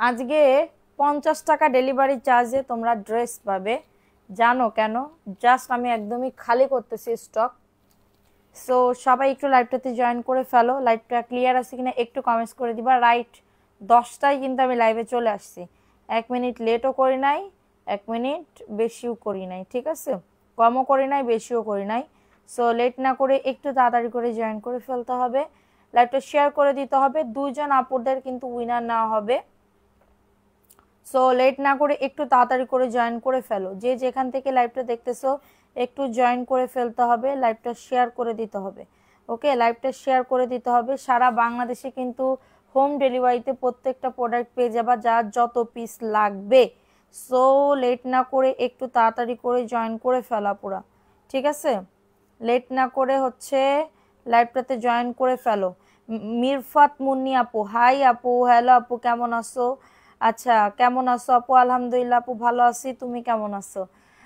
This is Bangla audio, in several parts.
আজকে 50 টাকা ডেলিভারি চার্জে তোমরা ড্রেস পাবে। জানো কেন? জাস্ট আমি একদমই খালি করতেছি স্টক। সো সবাই একটু লাইভটাতে জয়েন করে ফেলো। লাইভটা ক্লিয়ার আছে কিনা একটু কমেন্টস করে দিবা। রাইট 10টায় কিন্তু আমি লাইভে চলে আসছি, 1 মিনিট লেটও করি নাই, 1 মিনিট বেশিও করি নাই, ঠিক আছে? কমও করি নাই, বেশিও করি নাই। সো লেট না করে একটু তাড়াতাড়ি করে জয়েন করে ফেলতে হবে, লাইভটা শেয়ার করে দিতে হবে। 2জন আপুদের কিন্তু উইনার নেওয়া হবে। সো লেট না করে একটু তাড়াতাড়ি করে জয়েন করে ফেলো। যে যেখান থেকে লাইভটা দেখতেছো একটু জয়েন করে ফেলতে হবে, লাইভটা শেয়ার করে দিতে হবে। ওকে, লাইভটা শেয়ার করে দিতে হবে। সারা বাংলাদেশে কিন্তু হোম ডেলিভারিতে প্রত্যেকটা প্রোডাক্ট পেয়ে যাবা, যার যত পিস লাগবে। সো লেট না করে একটু তাড়াতাড়ি করে জয়েন করে ফেলা পুরা, ঠিক আছে? লেট না করে হচ্ছে লাইভটাতে জয়েন করে ফেলো। মিরফাত মুন্নি আপু, হাই আপু, হ্যালো আপু, কেমন আছো? আচ্ছা, কেমন আছো আপু? আলহামদুলিল্লাহ আপু, ভালো আছি, তুমি কেমন আছো?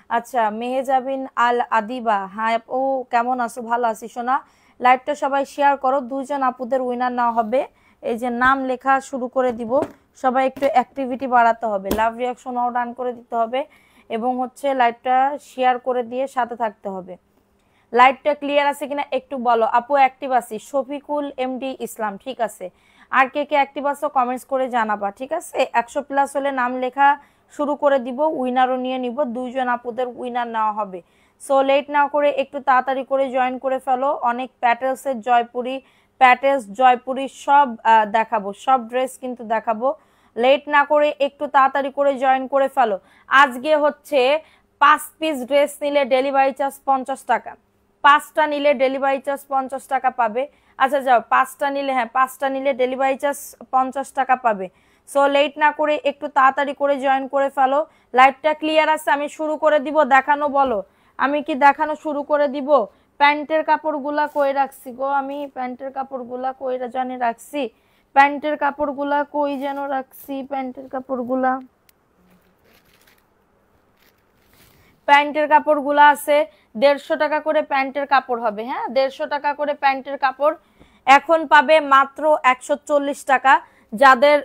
আচ্ছা, মেহেজাবিন আল আদিবা, হ্যাঁ আপু, কেমন আছো? ভালো আছি সোনা। লাইভটা সবাই শেয়ার করো, 2জন আপুদের উইনার নেওয়া হবে। এই যে নাম লেখা শুরু করে দিব, সবাই একটু অ্যাক্টিভিটি বাড়াতে হবে, লাভ রিয়াকশনও ডান করে দিতে হবে, এবং হচ্ছে লাইভটা শেয়ার করে দিয়ে সাথে থাকতে হবে। লাইভটা ক্লিয়ার আছে কিনা একটু বলো। আপু অ্যাক্টিভ আছি, শফিকুল এমডি ইসলাম, ঠিক আছে। আর কে কে অ্যাক্টিভ আছো কমেন্টস করে জানাবা, ঠিক আছে? 100+ হলে নাম লেখা শুরু করে দিব, উইনারও নিয়ে নিব, 2জন আপুদের উইনার নেওয়া হবে। সো লেট না করে একটু তাড়াতাড়ি করে জয়েন করে ফেলো। অনেক প্যাটেলসের জয়পুরি, প্যাটেলস জয়পুরি সব দেখাবো, সব ড্রেস কিন্তু দেখাবো। লেট না করে একটু তাড়াতাড়ি করে জয়েন করে ফেলো। আজকে হচ্ছে 5 পিস ড্রেস নিলে ডেলিভারি চার্জ 50 টাকা, 5টা নিলে ডেলিভারি চার্জ 50 টাকা পাবে। আচ্ছা যাও, 5টা নিলে, হ্যাঁ 5টা নিলে ডেলিভারি চার্জ 50 টাকা পাবে। সো লেট না করে একটু তাড়াতাড়ি করে জয়েন করে ফেলো। লাইভটা ক্লিয়ার আছে, আমি শুরু করে দিব। দেখানো বলো, আমি কি দেখানো শুরু করে দিব? প্যান্টের কাপড়গুলা কই রাখছি গো? আমি প্যান্টের কাপড়গুলা কই জানি রাখছি, প্যান্টের কাপড়গুলা কই যেন রাখছি, প্যান্টের কাপড়গুলা, প্যান্টের কাপড়গুলো আছে 150 টাকা করে প্যান্টের কাপড় হবে, হ্যাঁ 150 টাকা করে প্যান্টের কাপড় এখন পাবে মাত্র 140 টাকা। যাদের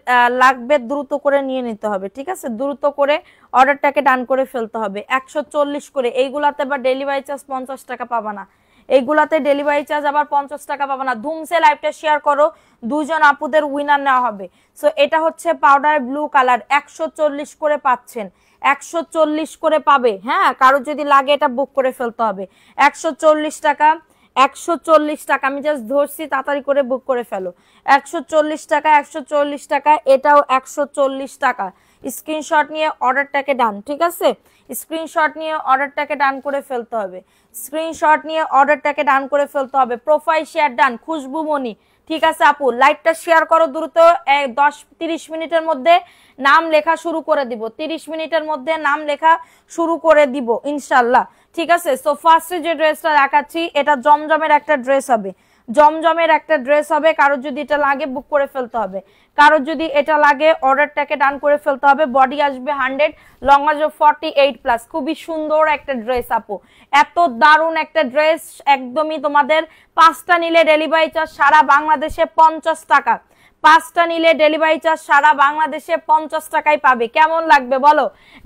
লাগবে দ্রুত করে নিয়ে নিতে হবে, ঠিক আছে? দ্রুত করে অর্ডারটাকে ডান করে ফেলতে হবে। 140 করে, এইগুলাতে আবার ডেলিভারি চার্জ 50 টাকা পাবা না, এইগুলাতে ডেলিভারি চার্জ আবার 50 টাকা পাবা না। ধুমসে লাইভটা শেয়ার করো, 2জন আপুদের উইনার নেওয়া হবে। সো এটা হচ্ছে পাউডার ব্লু কালার, 140 করে পাচ্ছেন, 140 করে পাবে, হ্যাঁ কারো যদি লাগে এটা বুক করে ফেলতে হবে। 140 টাকা, 140 টাকা, আমি জাস্ট ধরছি, তাড়াতাড়ি করে বুক করে ফেলো। 140 টাকা, 140 টাকা, এটাও 140 টাকা। স্ক্রিনশট নিয়ে অর্ডারটাকে ডান, ঠিক আছে? স্ক্রিনশট নিয়ে অর্ডারটাকে ডান করে ফেলতে হবে, স্ক্রিনশট নিয়ে অর্ডারটাকে ডান করে ফেলতে হবে। প্রোফাইল শেয়ার ডান, খুশবু মনি, ঠিক আছে আপু। লাইভটা শেয়ার করো দ্রুত, 10-30 মিনিটের মধ্যে নাম লেখা শুরু করে দিব, 30 মিনিটের মধ্যে নাম লেখা শুরু করে দিব ইনশাল্লাহ, ঠিক আছে? সো ফার্স্টে যে ড্রেসটা দেখাচ্ছি এটা জমজমের একটা ড্রেস হবে, জমজমের একটা ড্রেস হবে। কারোর যদি এটা লাগে বুক করে ফেলতে হবে, কারোর যদি এটা লাগে অর্ডারটাকে ডান করে ফেলতে হবে। বডি আসবে 100, লং আসবে 48+। খুবই সুন্দর একটা ড্রেস আপু, এত দারুণ একটা ড্রেস, একদমই তোমাদের 5টা নিলে ডেলিভারি চার্জ সারা বাংলাদেশে 50 টাকা, 5টা নিলে ডেলিভারি চার্জ সারা বাংলাদেশে 50 টাকায় পাবে। কেমন লাগবে বলো?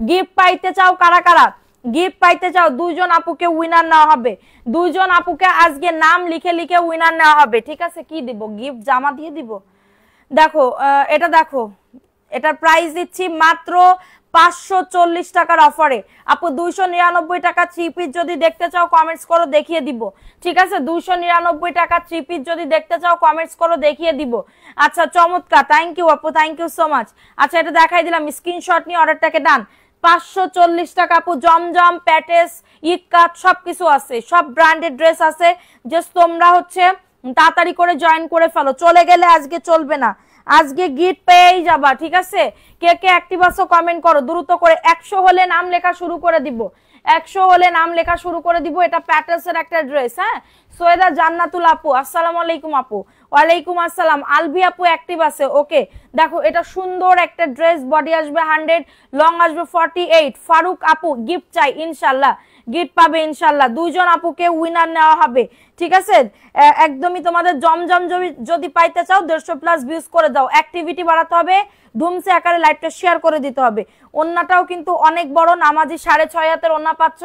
গিফট পাইতে চাও কারা কারা? গিফট পাইতে চাও? 2জন আপুকে উইনার নেওয়া হবে, 2জন আপুকে আজকে নাম লিখে লিখে উইনার নেওয়া হবে, ঠিক আছে? কি দিব গিফট? জামা দিয়ে দিব। দেখো এটা দেখো, এটার প্রাইস দিচ্ছি মাত্র 540 টাকার অফারে। আপু 299 টাকা 3 পিস যদি দেখতে চাও কমেন্টস করো, দেখিয়ে দিব, ঠিক আছে? 299 টাকা 3 পিস যদি দেখতে চাও কমেন্টস করো, দেখিয়ে দিব। আচ্ছা চমৎকার, থ্যাংক ইউ আপু, থ্যাংক ইউ সো মাচ। আচ্ছা এটা দেখাই দিলাম, স্ক্রিনশট নিয়ে অর্ডারটাকে ডান। 540 টাকা আপু, জমজম, প্যাটেস, ইকাত সবকিছু আছে, সব ব্র্যান্ডেড ড্রেস আছে। জাস্ট তোমরা হচ্ছে তাড়াতাড়ি করে জয়েন করে ফেলো, চলে গেলে আজকে চলবে না, আজকে গিফট পেয়েই যাবা, ঠিক আছে? কে কে অ্যাক্টিভ আছো কমেন্ট করো দ্রুত করে। 100 হলে নাম লেখা শুরু করে দিব, 100 হলে নাম লেখা শুরু করে দিব। এটা প্যাটেলসের একটা ড্রেস, হ্যাঁ। সৈয়দা জান্নাতুল আপু, আসসালামু আলাইকুম আপু। ওয়ালাইকুম আসসালাম। আলবি আপু অ্যাক্টিভ আছে, ওকে। দেখো এটা সুন্দর একটা ড্রেস, বডি আসবে 100, লং আসবে 48। ফারুক আপু গিফট চাই ইনশাল্লাহ, গিফট পাবে ইনশাল্লাহ। 2 জন আপুকে উইনার নেওয়া হবে, ঠিক আছে? একদমই তোমাদের জমজম যদি পাইতে চাও 150+ ভিউজ করে দাও, অ্যাক্টিভিটি বাড়াতে হবে, ধুমসে আকারে লাইভটা শেয়ার করে দিতে হবে। ওন্নাটাও কিন্তু অনেক বড় নামাজি 6.5 হাতের ওন্না পাচ্ছ,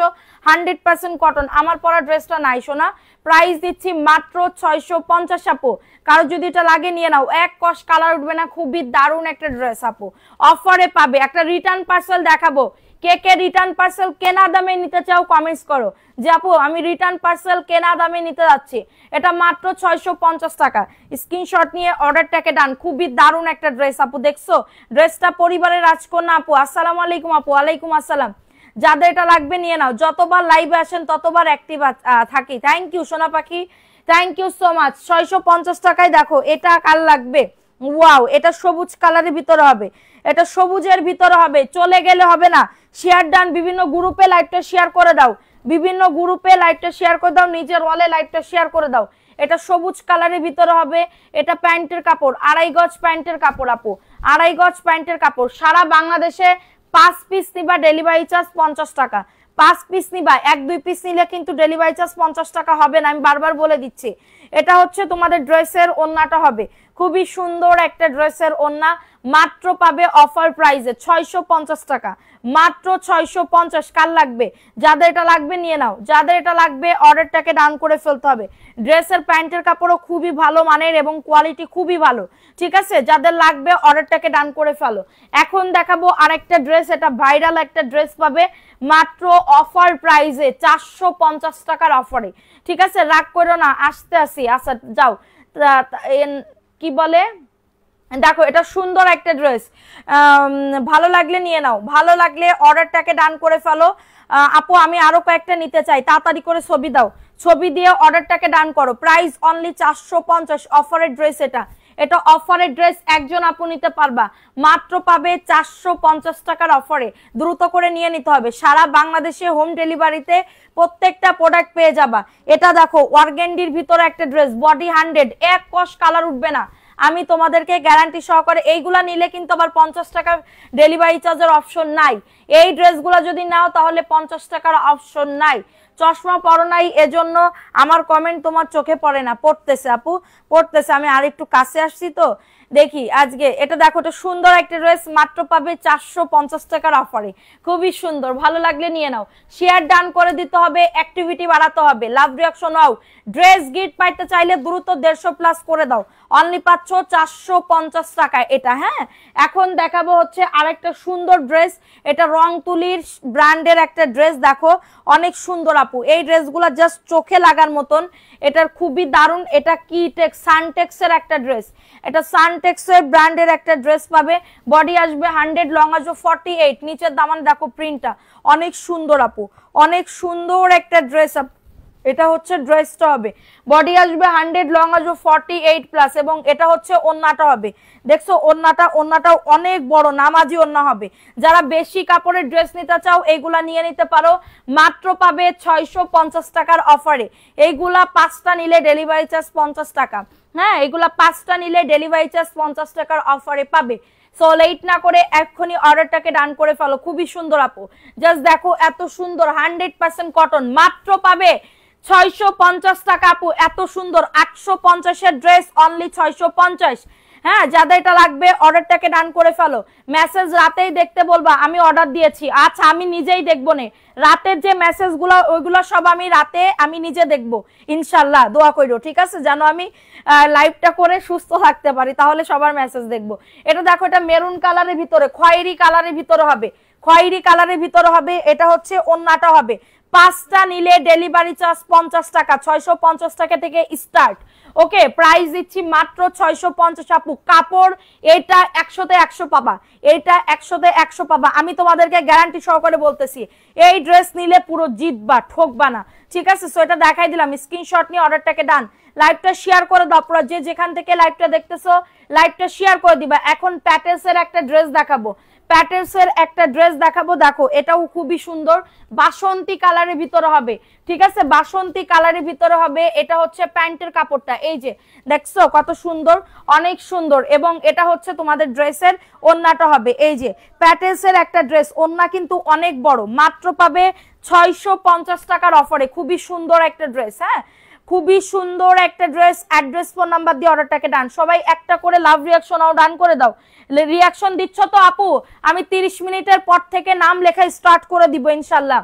100% কটন। আমার পরা ড্রেসটা নাই সোনা, প্রাইস দিচ্ছি মাত্র 650 আপু। কারো যদি এটা লাগে নিয়ে নাও, এক কস কালার উঠবে না, খুবই দারুণ একটা ড্রেস আপু, অফারে পাবে। একটা রিটার্ন পার্সেল দেখাবো, কে কে রিটার্ন পার্সেল কেনা দামে নিতে চাও কমেন্টস করো যে আপু আমি রিটার্ন পার্সেল কেনা দামে নিতে যাচ্ছি। এটা মাত্র 650 টাকা, স্ক্রিনশট নিয়ে অর্ডারটাকে ডান। খুবই দারুণ একটা ড্রেস আপু, দেখছো ড্রেসটা পরিবারের রাজকন্যা আপু। আসসালামু আলাইকুম আপু। ওয়ালাইকুম আসসালাম। যাদের এটা লাগবে নিয়ে নাও, যতবার লাইভে আসেন ততবার অ্যাক্টিভ থাকি। থ্যাংক ইউ সোনা পাখি, থ্যাংক ইউ সো মাচ। 650 টাকায় দেখো, এটা কার লাগবে? ওয়াও, এটা সবুজ কালারের ভিতরে হবে, এটা সবুজের ভিতরে হবে, চলে গেলে হবে না। শেয়ার ডান, বিভিন্ন গ্রুপে লাইভটা শেয়ার করে দাও, বিভিন্ন গ্রুপে লাইভটা শেয়ার করে দাও, নিজের ওয়ালে লাইভটা শেয়ার করে দাও। এটা সবুজ কালারের ভিতরে হবে, এটা প্যান্টের কাপড়, 2.5 গজ প্যান্টের কাপড় আপু, 2.5 গজ প্যান্টের কাপড়। সারা বাংলাদেশে 5 পিস নিবা ডেলিভারি চার্জ 50 টাকা, 5 পিস নিবা, 1-2 পিস নিলে কিন্তু ডেলিভারি চার্জ 50 টাকা হবে না, আমি বারবার বলে দিচ্ছি। এটা হচ্ছে তোমাদের ড্রেসের ওন্নাটা হবে, খুবই সুন্দর একটা ড্রেসের ওন্না, মাত্র পাবে অফার প্রাইসে 650 টাকা, মাত্র 650। কার লাগবে? যাদের এটা লাগবে নিয়ে নাও, যাদের এটা লাগবে অর্ডারটাকে ডান করে ফেলতে হবে। ড্রেসের প্যান্টের কাপড়ও খুবই ভালো মানের এবং কোয়ালিটি খুবই ভালো, ঠিক আছে? যাদের লাগবে অর্ডারটাকে ডান করে ফেলো। এখন দেখাবো আরেকটা ড্রেস, এটা ভাইরাল একটা ড্রেস পাবে মাত্র অফার প্রাইসে 450 টাকার অফারে, ঠিক আছে? রাগ করো না, আসতে আসি। আচ্ছা যাও, কি বলে, দেখো এটা সুন্দর একটা ড্রেস, ভালো লাগলে নিয়ে নাও, ভালো লাগলে অর্ডারটাকে ডান করে ফেলো। আপু আমি আরো কয়েকটা নিতে চাই, তাড়াতাড়ি করে ছবি দাও, ছবি দিয়ে অর্ডারটাকে ডান করো। প্রাইস অনলি 450, অফারের ড্রেস এটা, এটা অফারের ড্রেস, একজন আপু নিতে পারবা, মাত্র পাবে 450 টাকার অফারে। দ্রুত করে নিয়ে নিতে হবে, সারা বাংলাদেশে হোম ডেলিভারিতে প্রত্যেকটা প্রোডাক্ট পেয়ে যাবা। এটা দেখো অর্গেন্ডির ভিতরে একটা ড্রেস, বডি 100, এক কস কালার উঠবে না, আমি তোমাদেরকে গ্যারান্টি সহকারে। এইগুলা নিলে কিন্তু আবার 50 টাকা ডেলিভারি চার্জের অপশন নাই। এই ড্রেসগুলো যদি নাও তাহলে 50 টাকার অপশন নাই। চশমা পরো নাই, এজন্য আমার কমেন্ট তোমার চোখে পড়ে না। পড়তেছে আপু, পড়তেছে। আমি আর একটু কাছে আসছি তো দেখি আজকে। এটা দেখো, এটা সুন্দর একটা ড্রেস, মাত্র পাবে 450 টাকার অফারে, খুবই সুন্দর। ভালো লাগলে নিয়ে নাও, শেয়ার ডান করে দিতে হবে, অ্যাক্টিভিটি বাড়াতে হবে, লাভ রিঅ্যাকশন নাও। ড্রেস গিফট পাইতে চাইলে দ্রুত 150+ করে দাও, অনলি পাচ্ছ 450 টাকায় এটা। হ্যাঁ, এখন দেখাবো হচ্ছে আরেকটা সুন্দর ড্রেস, এটা রং তুলির ব্র্যান্ডের একটা ড্রেস, দেখো অনেক সুন্দর আপু। এই ড্রেসগুলো জাস্ট চোখে লাগার মতন, এটার খুবই দারুণ। এটা কি টেক্স, সানটেক্সের একটা ড্রেস, এটা সানটেক্সের ব্র্যান্ডের একটা ড্রেস পাবে, বডি আসবে 100, লং আসবে 48, নিচের দামান দেখো প্রিন্টটা অনেক সুন্দর আপু, অনেক সুন্দর একটা ড্রেস আপু। এটা হচ্ছে ড্রেসটা হবে, বডি আসবে 100, লং আসবে 48+, এবং এটা হচ্ছে ওন্নাটা হবে। দেখছো ওন্নাটাও অনেক বড় নামাজি ওন্না হবে। যারা বেশি কাপড়ের ড্রেস নিতে চাও এইগুলা নিয়ে নিতে পারো, মাত্র পাবে 650 টাকার অফারে। এইগুলা 5টা নিলে ডেলিভারি চার্জ 50 টাকা। হ্যাঁ, এগুলা 5টা নিলে ডেলিভারি চার্জ 50 টাকার অফারে পাবে। সো লেট না করে এক্ষুনি অর্ডারটাকে ডান করে ফেলো। খুবই সুন্দর আপু, জাস্ট দেখো এত সুন্দর, 100% কটন, মাত্র পাবে 650 টাকা আপু। এত সুন্দর 850 এর ড্রেস অনলি 650। হ্যাঁ, যাদের এটা লাগবে অর্ডারটাকে ডান করে ফেলো। মেসেজ রাতেই দেখতে বলবা আমি অর্ডার দিয়েছি। আচ্ছা, আমি নিজেই দেখবো নে, রাতের যে মেসেজগুলো ওইগুলো সব আমি রাতে আমি নিজে দেখবো ইনশাল্লাহ। দোয়া কইরো, ঠিক আছে, যেন আমি লাইভটা করে সুস্থ থাকতে পারি, তাহলে সবার মেসেজ দেখবো। এটা দেখো, এটা মেরুন কালারের ভিতরে, খয়েরি কালারের ভিতরে হবে, খয়েরি কালারের ভিতরে হবে। এটা হচ্ছে ওন্নাটা হবে, 5টা নিলে ডেলিভারি চার্জ 50 টাকা, 650 টাকা থেকে স্টার্ট। ওকে, প্রাইস দিচ্ছি মাত্র 650 আপু। কাপড় এটা 100তে 100 পাবা, এটা 100তে 100 পাবা, আমি তোমাদেরকে গ্যারান্টি সহকারে বলতেছি। এই ড্রেস নিলে পুরো জিতবা, ঠকবা না, ঠিক আছে? সো এটা দেখাই দিলাম, স্ক্রিনশট নিয়ে অর্ডারটাকে ডান। লাইভটা শেয়ার করে দাও, যে যেখান থেকে লাইভটা দেখতেছো লাইভটা শেয়ার করে দিবা। এখন প্যাটেলসের একটা ড্রেস দেখাবো, প্যাটেলসের একটা ড্রেস দেখাবো, দেখো এটাও খুবই সুন্দর, বাসন্তী কালারের ভিতরে হবে, ঠিক আছে, বাসন্তী কালারের ভিতরে হবে। এটা হচ্ছে প্যান্টের কাপড়টা, এই যে দেখছো কত সুন্দর, অনেক সুন্দর। এবং এটা হচ্ছে তোমাদের ড্রেসের ওড়নাটা হবে, এই যে প্যাটেলসের একটা ড্রেস, ওড়না কিন্তু অনেক বড়, মাত্র পাবে 650 টাকার অফারে। খুবই সুন্দর একটা ড্রেস, হ্যাঁ খুবই সুন্দর একটা ড্রেস। অ্যাড্রেস ফোন নাম্বার দিয়ে অর্ডারটাকে ডান, সবাই একটা করে লাভ রিয়াকশনও ডান করে দাও। রিয়াকশন দিচ্ছ তো আপু, আমি 30 মিনিটের পর থেকে নাম লেখা স্টার্ট করে দিব ইনশাল্লাহ,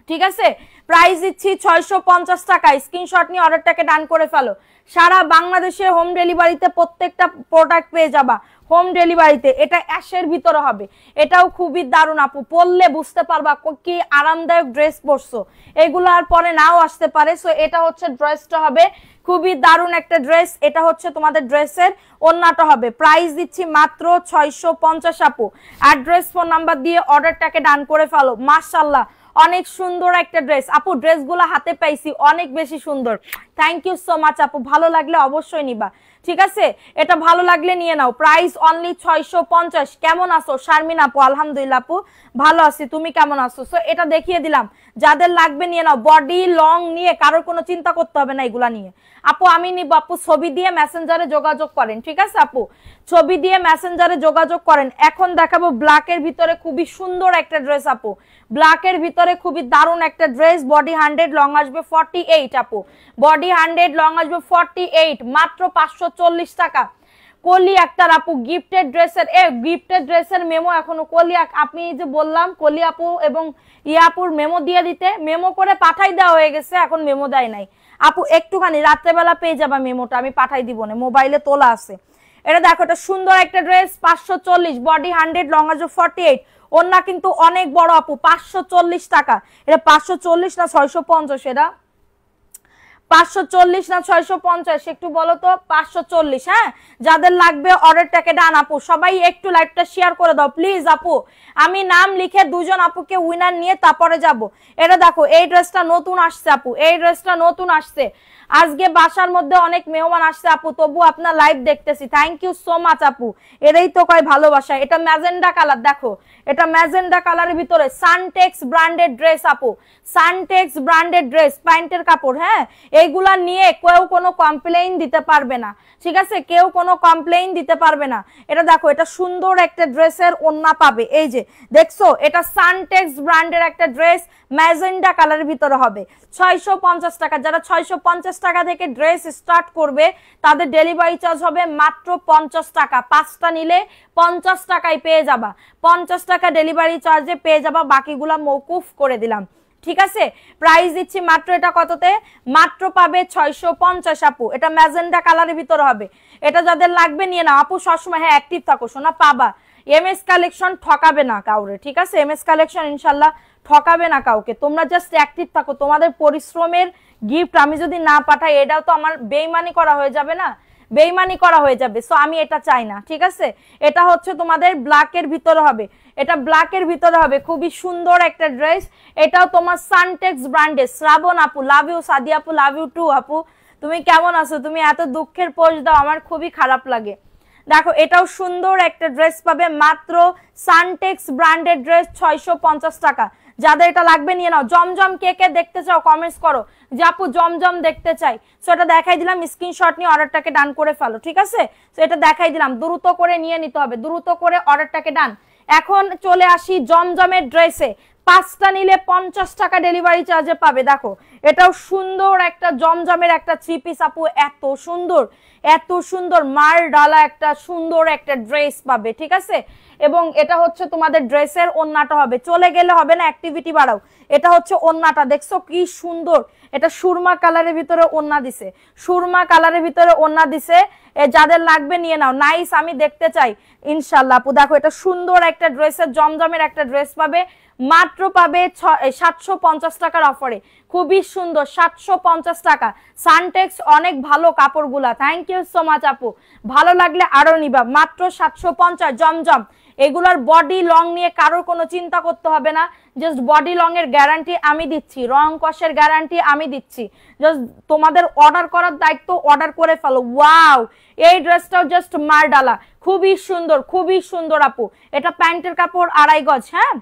ঠিক আছে। প্রাইস দিচ্ছি 650 টাকায়, স্ক্রিনশট নিয়ে অর্ডারটাকে ডান করে ফেলো। সারা বাংলাদেশে হোম ডেলিভারিতে প্রত্যেকটা প্রোডাক্ট পেয়ে যাবা হোম ডেলিভারিতে। এটা অ্যাশের ভিতরে হবে, এটাও খুবই দারুণ আপু, পরলে বুঝতে পারবা কি আরামদায়ক ড্রেস পরছো, এগুলো আর পরে নাও আসতে পারে। সো এটা হচ্ছে ড্রেসটা হবে, খুবই দারুণ একটা ড্রেস। এটা হচ্ছে তোমাদের ড্রেসের ওড়নাটা হবে। প্রাইস দিচ্ছি মাত্র 650 আপু। অ্যাড্রেস ফোন নাম্বার দিয়ে অর্ডারটাকে ডান করে ফেলো। মাশাআল্লাহ অনেক সুন্দর একটা ড্রেস আপু, ড্রেসগুলো হাতে পাইছি অনেক বেশি সুন্দর। থ্যাংক ইউ সো মাচ আপু, ভালো লাগলে অবশ্যই নিবা, ঠিক আছে, এটা ভালো লাগলে নিয়ে নাও। Price only 650। কেমন আছো শারমিন আপু? আলহামদুলিল্লাহ আপু ভালো আছি, তুমি কেমন আছো? সো এটা দেখিয়ে দিলাম, যাদের লাগবে নিয়ে নাও। বডি লং নিয়ে কারোর কোনো চিন্তা করতে হবে না এগুলা নিয়ে আপু, আমি নিব আপু। ছবি দিয়ে মেসেঞ্জারে যোগাযোগ করেন, ঠিক আছে আপু, ছবি দিয়ে মেসেঞ্জারে যোগাযোগ করেন। এখন দেখাবো ব্ল্যাকের ভিতরে খুবই সুন্দর একটা ড্রেস আপু, ব্ল্যাকের ভিতরে খুবই দারুণ একটা ড্রেস। বডি 100, লং আসবে 48 আপু, বডি 100, লং আসবে 48, মাত্র 540 টাকা। কলি আক্তার আপু গিফটেড ড্রেসের, গিফটেড ড্রেসের মেমো এখনো কলি, আপনি যে বললাম কলি আপু এবং ইয়াপুর মেমো দিয়ে দিতে, মেমো করে পাঠাই দেওয়া হয়ে গেছে, এখন মেমো দেয় নাই আপু, একটুখানি রাত্রেবেলা পেয়ে যাবা মেমোটা, আমি পাঠাই দিব না, মোবাইলে তোলা আছে। এটা দেখো, এটা সুন্দর একটা ড্রেস, 540, বডি 100, লং আসবে 48, ওড়না কিন্তু অনেক বড় আপু, 540 টাকা। এটা 540 না 650? এটা 540 না 650 একটু বলো তো? 540, হ্যাঁ। যাদের লাগবে অর্ডারটাকে ডান আপু, সবাই একটু লাইভটা শেয়ার করে দাও প্লিজ আপু, আমি নাম লিখে দুজন আপুকে উইনার নিয়ে তারপরে যাব। এটা দেখো, এই ড্রেসটা নতুন আসছে আপু, এই ড্রেসটা নতুন আসছে আজকে, বাসার মধ্যে অনেক মেহমান আসছে আপু, তবু আপনার লাইভ দেখতেছি, থ্যাংক ইউ সো মাচ আপু, এটাই তো কয় ভালোবাসা। এটা ম্যাজেন্ডা কালার, দেখো এটা ম্যাজেন্ডা কালারের ভিতরে সানটেক্স ব্র্যান্ডেড ড্রেস আপু, সানটেক্স ব্র্যান্ডেড ড্রেস, প্যান্টের কাপড়, হ্যাঁ এইগুলা নিয়ে কেউ কোনো কমপ্লেইন দিতে পারবে না, ঠিক আছে, কেউ কোনো কমপ্লেইন দিতে পারবে না। এটা দেখো, এটা সুন্দর একটা ড্রেসের ওড়না পাবে, এই যে দেখছো, এটা সানটেক্স ব্র্যান্ডের একটা ড্রেস, ম্যাজেন্ডা কালারের ভিতরে হবে, 650 টাকা। যারা 650 টাকা থেকে ড্রেস স্টার্ট করবে তাদের ডেলিভারি চার্জ হবে মাত্র 50 টাকা, 5টা নিলে 50 টাকায় পেয়ে যাবা, 50 টাকা ডেলিভারি চার্জে পেয়ে যাবা, বাকিগুলা মওকুফ করে দিলাম, ঠিক আছে। প্রাইস দিচ্ছি মাত্র, এটা কততে? মাত্র পাবে 650 আপু। এটা ম্যাজেন্ডা কালারের ভিতরে হবে, এটা যাদের লাগবে নিয়ে নাও আপু, সবসময় হ্যাঁ অ্যাক্টিভ থাকো সোনা, পাবা। এমএস কালেকশন ঠকাবে না কাউরে, ঠিক আছে, এমএস কালেকশন ইনশাল্লাহ ঠকাবে না কাউকে, তোমরা জাস্ট অ্যাক্টিভ থাকো। তোমাদের পরিশ্রমের গিফট আমি যদি না পাঠাই, এটাও তো আমার বেইমানি করা হয়ে যাবে না, বেইমানি করা হয়ে যাবে, সো আমি এটা চাই না, ঠিক আছে। এটা হচ্ছে তোমাদের ব্ল্যাকের ভিতরে হবে, এটা ব্ল্যাকের ভিতরে হবে, খুবই সুন্দর একটা ড্রেস। এটাও তোমার সানটেক্স ব্র্যান্ডের। শ্রাবণ আপু লাভ ইউ, সাদি আপু লাভ ইউ টু আপু, তুমি কেমন আছো? তুমি এত দুঃখের পোস্ট দাও, আমার খুবই খারাপ লাগে। দেখো, এটাও সুন্দর একটা ড্রেস পাবে, মাত্র সানটেক্স ব্র্যান্ডেড ড্রেস, 650 টাকা। যাদের এটা লাগবে নিয়ে নাও। জমজম কে কে দেখতে চাও কমেন্টস করো যে আপু জমজম দেখতে চাই, সো এটা দেখাই দিলাম, স্ক্রিনশট নিয়ে অর্ডারটাকে ডান করে ফেলো, ঠিক আছে। সো এটা দেখাই দিলাম, দ্রুত করে নিয়ে নিতে হবে, দ্রুত করে অর্ডারটাকে ডান। এখন চলে আসি জমজমের ড্রেসে, 5টা নিলে 50 টাকা ডেলিভারি চার্জে পাবে। দেখো, এটাও সুন্দর একটা জমজমের একটা 3 পিস আপু, এত সুন্দর, এত সুন্দর মার ডালা একটা সুন্দর একটা ড্রেস পাবে, ঠিক আছে। এবং এটা হচ্ছে তোমাদের ড্রেসের ওড়নাটা হবে, চলে গেলে হবে না, অ্যাক্টিভিটি বাড়াও। এটা হচ্ছে ওড়নাটা, দেখছো কি সুন্দর, এটা সুরমা কালারের ভিতরে ওড়না দিছে, সুরমা কালারের ভিতরে ওড়না দিছে, যাদের লাগবে নিয়ে নাও। নাইস, আমি দেখতে চাই ইনশাল্লাহ আপু। দেখো, এটা সুন্দর একটা ড্রেসের জমজমের একটা ড্রেস পাবে, মাত্র পাবে 750 টাকার অফারে, খুবই সুন্দর, 750 টাকা। সানটেক্স অনেক ভালো কাপড়গুলা, থ্যাংক ইউ সো মাচ আপু, ভালো লাগলে আরো নিবা, মাত্র 750 জমজম। এগুলার বডি লং নিয়ে কারোর কোনো চিন্তা করতে হবে না, জাস্ট বডি লং এর গ্যারান্টি আমি দিচ্ছি, রং কষের গ্যারান্টি আমি দিচ্ছি, জাস্ট তোমাদের অর্ডার করার দায়িত্ব, অর্ডার করে ফেলো। ওয়াও, এই ড্রেসটাও জাস্ট মারডালা, খুবই সুন্দর আপু। এটা প্যান্টের কাপড় 2.5 গজ, হ্যাঁ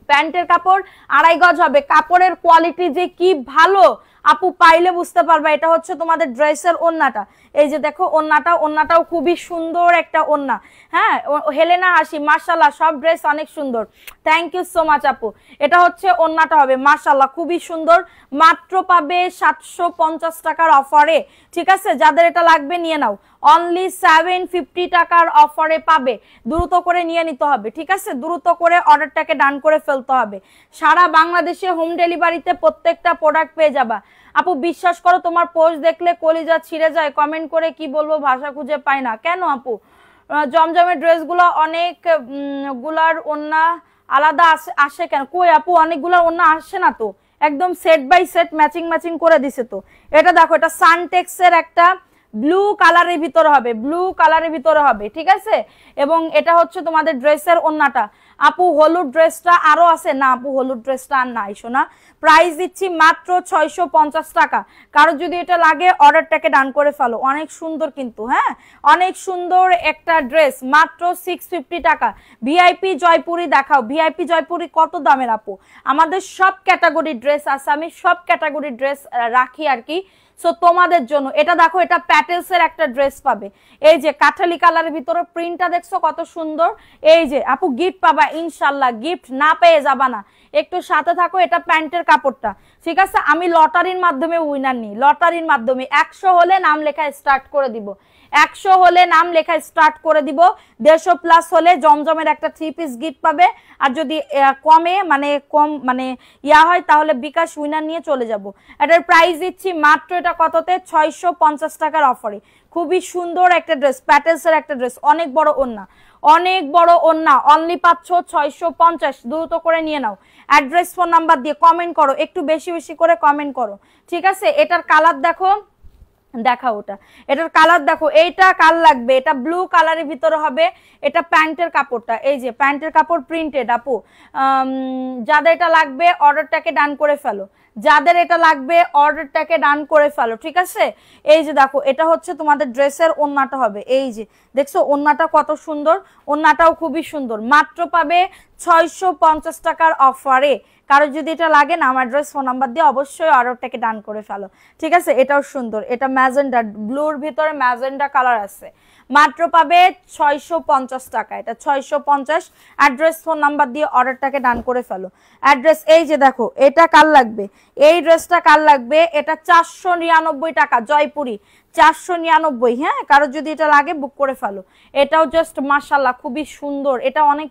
প্যান্টের কাপড় 2.5 গজ হবে। কাপড়ের কোয়ালিটি যে কি ভালো আপু, পাইলে বুঝতে পারবে। এটা হচ্ছে তোমাদের ড্রেসের ওন্নাটা, এই যে দেখো ওন্নাটাও খুবই সুন্দর একটা ওন্না, হ্যাঁ হেলেনা হাসি, মাশাআল্লাহ সব ড্রেস অনেক সুন্দর, থ্যাংক ইউ সো মাচ আপু। এটা হচ্ছে ওন্নাটা হবে, মাশাআল্লাহ খুবই সুন্দর, মাত্র পাবে 750 টাকার অফারে, ঠিক আছে? যাদের এটা লাগবে নিয়ে নাও, অনলি 750 টাকার অফারে পাবে, দ্রুত করে নিয়ে নিতে হবে, ঠিক আছে? দ্রুত করে অর্ডারটাকে ডান করে ফেলতে হবে। সারা বাংলাদেশে হোম ডেলিভারিতে প্রত্যেকটা প্রোডাক্ট পেয়ে যাবা আপু। বিশ্বাস করো তোমার পোস্ট দেখলে কলিজা ছিঁড়ে যায়, কমেন্ট করে কি বলবো ভাষা খুঁজে পাই না। কেন আপু? জমজমের ড্রেসগুলো অনেক গুলার ওন্না আলাদা আসে কেন? কই আপু, অনেকগুলার ওন্না আসে না তো, একদম সেট বাই সেট ম্যাচিং করে দিছে তো। এটা দেখো, এটা সানটেক্সের একটা ব্লু কালারের ভিতরে হবে, ঠিক আছে? এবং এটা হচ্ছে তোমাদের ড্রেসের ওন্নাটা। আপু হলুদ ড্রেসটা আরো আছে না? আপু হলুদ ড্রেসটা আর নাই শোনা, প্রাইস দিচ্ছি মাত্র 650 টাকা। কারো যদি এটা লাগে অর্ডারটাকে ডান করে ফেলো, অনেক সুন্দর কিন্তু, হ্যাঁ অনেক সুন্দর একটা ড্রেস, মাত্র 650 টাকা। ভিআইপি জয়পুরি দেখাও, ভিআইপি জয়পুরি কত দামের আপু? আমাদের সব ক্যাটাগরি ড্রেস আছে, আমি সব ক্যাটাগরি ড্রেস রাখি আর কি, সো তোমাদের জন্য। এটা দেখো, এটা প্যাটেলসের একটা ড্রেস পাবে, এই যে কাঠালি কালারের ভিতরে প্রিন্টটা দেখছো কত সুন্দর। এই যে আপু গিফট পাবা ইনশাল্লাহ, গিফট না পেয়ে যাবা না, একটু সাথে থাকো। এটা প্যান্টের কাপড়টা, ঠিক আছে? আমি লটারির মাধ্যমে উইনার নিই, লটারির মাধ্যমে 100 হলে নাম লেখা স্টার্ট করে দিব, 100 হলে নাম লেখা স্টার্ট করে দিব। 150 প্লাস হলে জমজমের একটা 3 পিস গিফট পাবে। আর যদি কম ইয়া হয় তাহলে বিকাশ উইনার নিয়ে চলে যাব। এটার প্রাইস দিচ্ছি মাত্র, এটা কততে? 650 টাকার অফারে। খুবই সুন্দর একটা ড্রেস, প্যাটেলসের একটা ড্রেস, অনেক বড় ওন্না, অনলি পাচ্ছ 650। দ্রুত করে নিয়ে নাও, অ্যাড্রেস ফোন নাম্বার দিয়ে কমেন্ট করো, একটু বেশি করে কমেন্ট করো, ঠিক আছে? এটার কালার দেখো, দেখা ওটা, এটার কালার দেখো, এইটা কাল লাগবে, এটা ব্লু কালারের ভিতরে হবে। এটা প্যান্টের কাপড়টা, এই যে প্যান্টের কাপড় প্রিন্টেড আপু। যাদের এটা লাগবে অর্ডারটাকে ডান করে ফেলো, যাদের এটা লাগবে অর্ডারটাকে ডান করে ফেলো, ঠিক আছে? এই যে দেখো, এটা হচ্ছে তোমাদের ড্রেসের ওন্নাটা হবে, এই যে দেখছো ওন্নাটা কত সুন্দর, ওন্নাটাও খুবই সুন্দর, মাত্র পাবে 650 টাকার অফারে। কারো যদি এটা লাগে না, আমার অ্যাড্রেস ফোন নাম্বার দিয়ে অবশ্যই অর্ডারটাকে ডান করে ফেলো, ঠিক আছে? এটাও সুন্দর, এটা ম্যাজেন্ডা ব্লুর ভিতরে ম্যাজেন্ডা কালার আছে, মাত্র পাবে 650 টাকা, এটা 650। অ্যাড্রেস ফোন নাম্বার দিয়ে অর্ডারটাকে ডান করে ফেলো। অ্যাড্রেস এই যে দেখো, এটা কাল লাগবে, এই ড্রেসটা কাল লাগবে, এটা 499 টাকা জয়পুরি, 499, হ্যাঁ কারো যদি এটা লাগে বুক করে ফেলো। এটাও জাস্ট মাশাআল্লাহ খুবই সুন্দর, এটা অনেক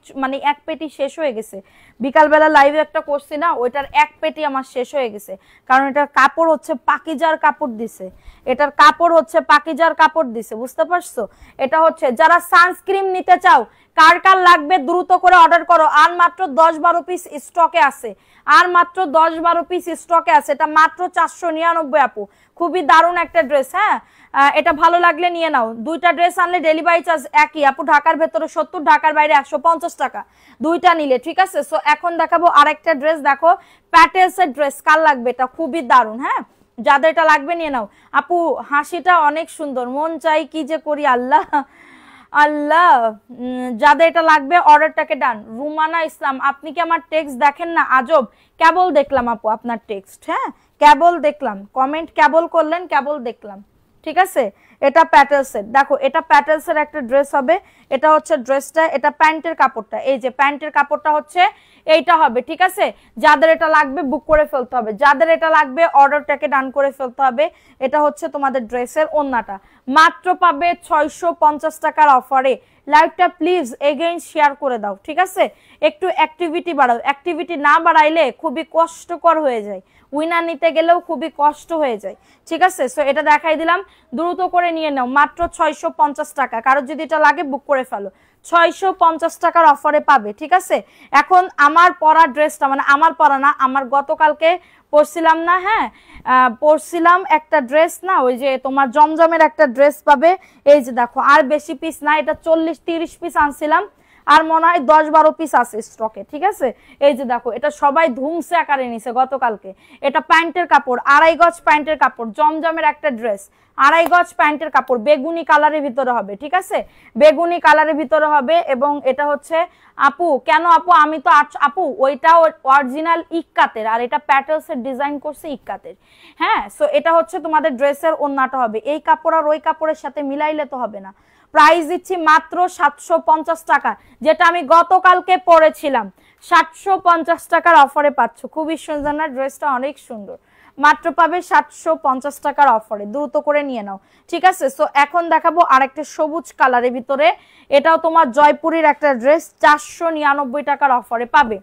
এক পেটি শেষ হয়ে গেছে, বিকালবেলা লাইভে একটা করছি না, ওইটার এক পেটি আমার শেষ হয়ে গেছে, কারণ এটার কাপড় হচ্ছে পাকিজার কাপড় দিছে, এটার কাপড় হচ্ছে পাকিজার কাপড় দিছে, বুঝতে পারছো? এটা হচ্ছে যারা সানস্ক্রিন নিতে চাও, কার কার লাগবে দ্রুত করে অর্ডার করো, আর মাত্র 10-12 পিস স্টকে আছে, আর মাত্র 10-12 পিস স্টকে আছে। এটা মাত্র 499 আপু, খুবই দারুণ একটা ড্রেস, হ্যাঁ এটা ভালো লাগলে নিয়ে নাও। দুইটা ড্রেস আনলে ডেলিভারি চার্জ একই আপু, ঢাকার ভেতরে 70, ঢাকার বাইরে 150 টাকা দুইটা নিলে, ঠিক আছে? সো এখন দেখাবো আরেকটা ড্রেস, দেখো প্যাটেলসের ড্রেস, কার লাগবে? এটা খুবই দারুণ, হ্যাঁ যাদের এটা লাগবে নিয়ে নাও। আপু হাসিটা অনেক সুন্দর, মন চাই কি যে করি আল্লাহ আল্লাহ। যাদের এটা লাগবে অর্ডারটাকে ডান। রুমানা ইসলাম, আপনি কি আমার টেক্সট দেখেন না? আজব, কেবল দেখলাম আপু আপনার টেক্সট, হ্যাঁ কেবল দেখলাম, কমেন্ট কেবল করলেন, কেবল দেখলাম, ঠিক আছে? এটা প্যাটেলসের, দেখো এটা প্যাটেলসের একটা ড্রেস হবে, এটা হচ্ছে ড্রেসটা, এটা প্যান্টের কাপড়টা, এই যে প্যান্টের কাপড়টা হচ্ছে এইটা হবে, ঠিক আছে? যাদের এটা লাগবে বুক করে ফেলতে হবে, যাদের এটা লাগবে অর্ডারটাকে ডান করে ফেলতে হবে। এটা হচ্ছে তোমাদের ড্রেসের ওন্নাটা, মাত্র পাবে 650 টাকার অফারে। লাইভটা প্লিজ এগেইন শেয়ার করে দাও, ঠিক আছে? একটু অ্যাক্টিভিটি বাড়াও, অ্যাক্টিভিটি না বাড়াইলে খুবই কষ্টকর হয়ে যায়, উইনার নিতে গেলেও খুবই কষ্ট হয়ে যায়, ঠিক আছে? সো এটা দেখাই দিলাম, দ্রুত করে নিয়ে নাও, মাত্র 650 টাকা। কারো যদি এটা লাগে বুক করে ফেলো, 650 টাকার অফারে পাবে, ঠিক আছে? এখন আমার পরা ড্রেসটা, আমার পরা না, আমার গতকালকে পরছিলাম না, হ্যাঁ পরছিলাম একটা ড্রেস না, ওই যে তোমার জমজমের একটা ড্রেস পাবে, এই যে দেখো আর বেশি পিস না, এটা 40-30 পিস আনছিলাম, আর মনে হয় 10-12 পিস আছে স্টকে, ঠিক আছে। এই যে দেখো এটা সবাই ধুমসে আকারে নিছে গতকালকে। এটা প্যান্টের কাপড়, 2.5 গজ প্যান্টের কাপড়, জমজমের একটা ড্রেস, 2.5 গজ প্যান্টের কাপড়, বেগুনি কালারের ভিতরে হবে, ঠিক আছে, বেগুনি কালারের ভিতরে হবে। এবং এটা হচ্ছে আপু কেন আপু আমি তো আপু ওইটা অরিজিনাল ইক্কাতের, আর এটা প্যাটেলসের ডিজাইন করছে ইক্কাতের। হ্যাঁ, সো এটা হচ্ছে তোমাদের ড্রেসের ওন্নাটা হবে। এই কাপড় আর ওই কাপড়ের সাথে মিলাইলে তো হবে না। প্রাইস দিচ্ছি মাত্র 750 টাকা, যেটা আমি গতকালকে পরেছিলাম। 750 টাকার অফারে পাচ্ছ, খুবই সুন্দর না ড্রেসটা, অনেক সুন্দর। মাত্র পাবে 750 টাকার অফারে, দ্রুত করে নিয়ে নাও, ঠিক আছে। সো এখন দেখাবো আরেকটা সবুজ কালারের ভিতরে, এটাও তোমার জয়পুরের একটা ড্রেস, 499 টাকার অফারে পাবে,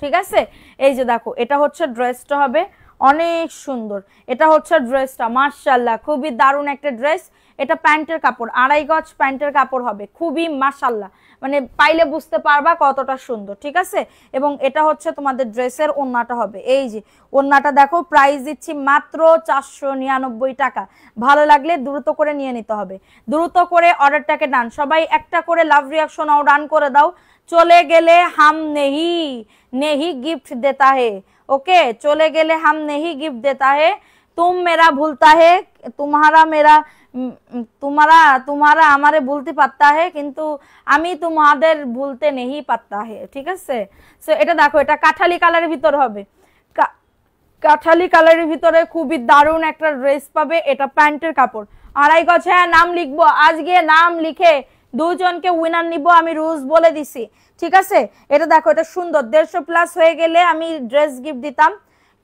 ঠিক আছে। এই যে দেখো এটা হচ্ছে ড্রেসটা হবে, অনেক সুন্দর। এটা হচ্ছে ড্রেসটা, মাশাআল্লাহ খুবই দারুণ একটা ড্রেস। এটা প্যান্টের কাপড়, 2.5 গজ প্যান্টের কাপড় হবে, খুবই মাশাআল্লাহ, মানে পাইলে বুঝতে পারবা কতটা সুন্দর, ঠিক আছে। এবং এটা হচ্ছে তোমাদের ড্রেসের ওন্নাটা হবে, এই যে ওন্নাটা দেখো, প্রাইস দিচ্ছি মাত্র 499 টাকা। ভালো লাগলে দ্রুত করে নিয়ে নিতে হবে, দ্রুত করে অর্ডারটাকে ডান। সবাই একটা করে লাভ রিয়াকশন আও ডান করে দাও। চলে গেলে হাম নেহি নেহি गिफ्ट देता है, ओके, चले गेले हम नहीं गिफ्ट देता है, तुम मेरा भूलता है, तुम्हारा मेरा तुम्हारा तुम्हारा हमारे भूलते पाता है, किंतु আমি তোমাদের ভুলতে नहीं पाता है, ঠিক আছে। সো এটা দেখো এটা কাঠালি কালারের ভিতর হবে, কাঠালি কালারের ভিতরে খুবই দারুণ একটা ড্রেস পাবে। এটা প্যান্টের কাপড়, 2.5 গজ। হ্যাঁ নাম লিখবো আজকে, নাম লিখে দুজনকে উইনার নিব, আমি রুলস বলে দিছি, ঠিক আছে। এটা দেখো এটা সুন্দর, 150 প্লাস হয়ে গেলে আমি ড্রেস গিফট দিতাম,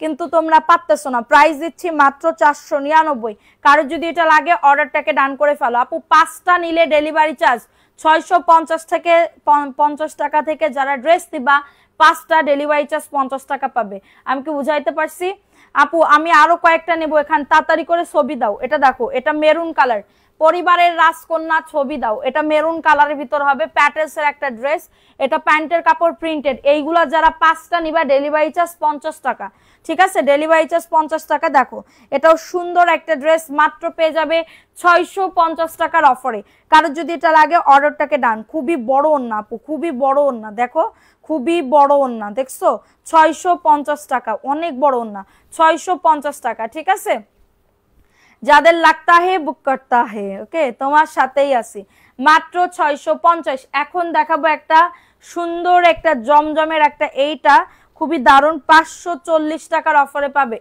কিন্তু তোমরা পারতেছো না। প্রাইস দিচ্ছি মাত্র 499। কারো যদি এটা লাগে অর্ডারটাকে ডান করে ফেলো। আপু 5টা নিলে ডেলিভারি চার্জ 650 থেকে 50 টাকা থেকে যারা ড্রেস দিবা 5টা ডেলিভারি চার্জ 50 টাকা পাবে। আমি কি বুঝাইতে পারছি? আপু আমি আরো কয়েকটা নেবো, এখান তাড়াতাড়ি করে ছবি দাও। এটা দেখো এটা মেরুন কালার, পরিবারের রাজকন্যা ছবি দাও। এটা মেরুন কালারের ভিতর হবে, প্যাটেলসের একটা ড্রেস, এটা প্যান্টের কাপড় প্রিন্টেড। এইগুলা যারা 5টা নিবা ডেলিভারি চার্জ 50 টাকা, ঠিক আছে, ডেলিভারি চার্জ 50 টাকা। দেখো এটাও সুন্দর একটা ড্রেস, মাত্র পেয়ে যাবে 650 টাকার অফারে। কারো যদি এটা লাগে অর্ডারটাকে ডান। খুবই বড় ওন্না আপু, খুবই বড় ওন্না, দেখো খুবই বড় ওন্না, দেখছো 650 টাকা, অনেক বড় ওন্না, 650 টাকা, ঠিক আছে। যাদের লাগতা হে বুক করতা হে, ওকে, তোমার সাথেই আছি, মাত্র 650। এখন দেখাবো একটা সুন্দর একটা জমজমের একটা, এইটা খুবই দারুণ, 540 টাকার অফারে পাবে।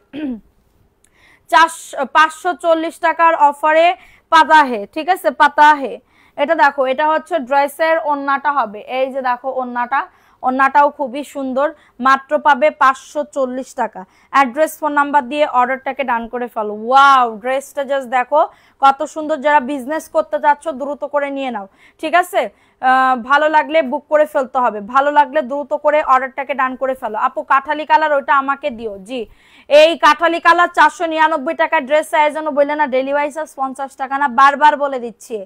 540 টাকার অফারে পাতা হে, ঠিক আছে, পাতা হে। এটা দেখো এটা হচ্ছে ড্রেসের ওন্নাটা হবে, এই যে দেখো ওন্নাটা, ওন্নাটাও খুবই সুন্দর, মাত্র পাবে 540 টাকা। অ্যাড্রেস ফোন নাম্বার দিয়ে অর্ডারটাকে ডান করে ফেলো। ওয়াও ড্রেসটা জাস্ট দেখো কত সুন্দর। যারা বিজনেস করতে যাচ্ছ দ্রুত করে নিয়ে নাও, ঠিক আছে। ভালো লাগলে বুক করে ফেলতে হবে, ভালো লাগলে দ্রুত করে অর্ডারটাকে ডান করে ফেলো। আপু কাঠালি কালার ওইটা আমাকে দিও, জি। এই কাঠালি কালার 499 টাকা ড্রেস, এর জন্য বললে না ডেলিভারি চার্জ 50 টাকা না, বারবার বলে দিচ্ছি,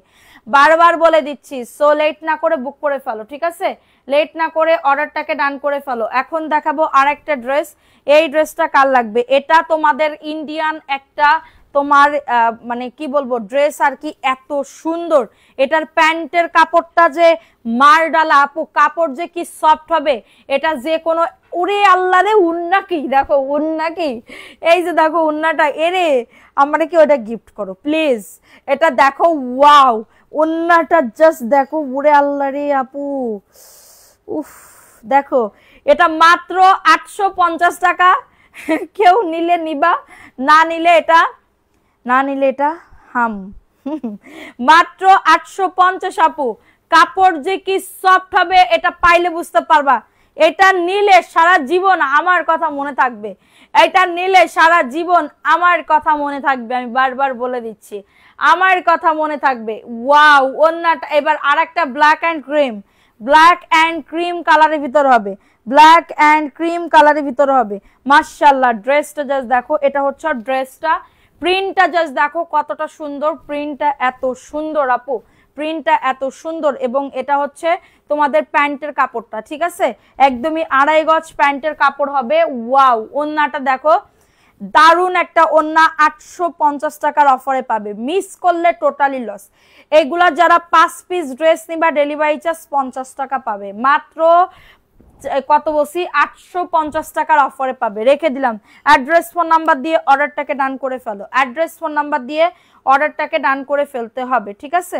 বারবার বলে দিচ্ছি। সো লেট না করে বুক করে ফেলো, ঠিক আছে, লেট না করে অর্ডারটাকে ডান করে ফেলো। এখন দেখাবো আরেকটা ড্রেস, এই ড্রেসটা কার লাগবে? এটা তোমাদের ইন্ডিয়ান একটা তোমার মানে কি বলবো ড্রেস আর কি, এত সুন্দর। এটার প্যান্টের কাপড়টা যে মারডালা আপু, কাপড় যে কি সফট হবে, এটা যে কোনো, ওরে আল্লাহ রে উন্না কি, দেখো উন্না কি, এই যে দেখো উন্নাটা, এরে আমরা কি ওটা গিফট করো প্লিজ। এটা দেখো ওয়াও, উন্নাটা জাস্ট দেখো, ওরে আল্লাহ রে আপু, উফ দেখো, এটা মাত্র 850 টাকা। কেউ নিলে নিবা, না নিলে এটা, না নিলে এটা হাম। মাত্র 850 আপু, কাপড় যে কি সফট হবে এটা পাইলে বুঝতে পারবা। এটা নিলে সারা জীবন আমার কথা মনে থাকবে, এটা নিলে সারা জীবন আমার কথা মনে থাকবে, আমি বারবার বলে দিচ্ছি, আমার কথা মনে থাকবে। ওয়াও ওন্নাটা এবার আরেকটা black and cream, black and cream কালারের ভিতর হবে, ব্ল্যাক এন্ড ক্রিম কালারের ভিতর হবে। মাশাআল্লাহ ড্রেসটা জাস্ট দেখো, এটা হচ্ছে ড্রেসটা, প্রিন্টটা জাস্ট দেখো কতটা সুন্দর, প্রিন্টটা এত সুন্দর আপু, প্রিন্টটা এত সুন্দর। এবং এটা হচ্ছে তোমাদের প্যান্টের কাপড়টা, ঠিক আছে, একদমই 2.5 গজ প্যান্টের কাপড় হবে। ওয়াও ওন্নাটা দেখো, দারুণ একটা ওন্না 850 টাকার অফারে পাবে, মিস করলে টোটালি লস। এইগুলা যারা 5 পিস ড্রেস নিবা ডেলিভারি চার্জ 50 টাকা পাবে, মাত্র কত বলছি 850 টাকার অফারে পাবে। রেখে দিলাম, অ্যাড্রেস ফোন নাম্বার দিয়ে অর্ডারটাকে ডান করে ফেলো, অ্যাড্রেস ফোন নাম্বার দিয়ে অর্ডারটাকে ডান করে ফেলতে হবে, ঠিক আছে।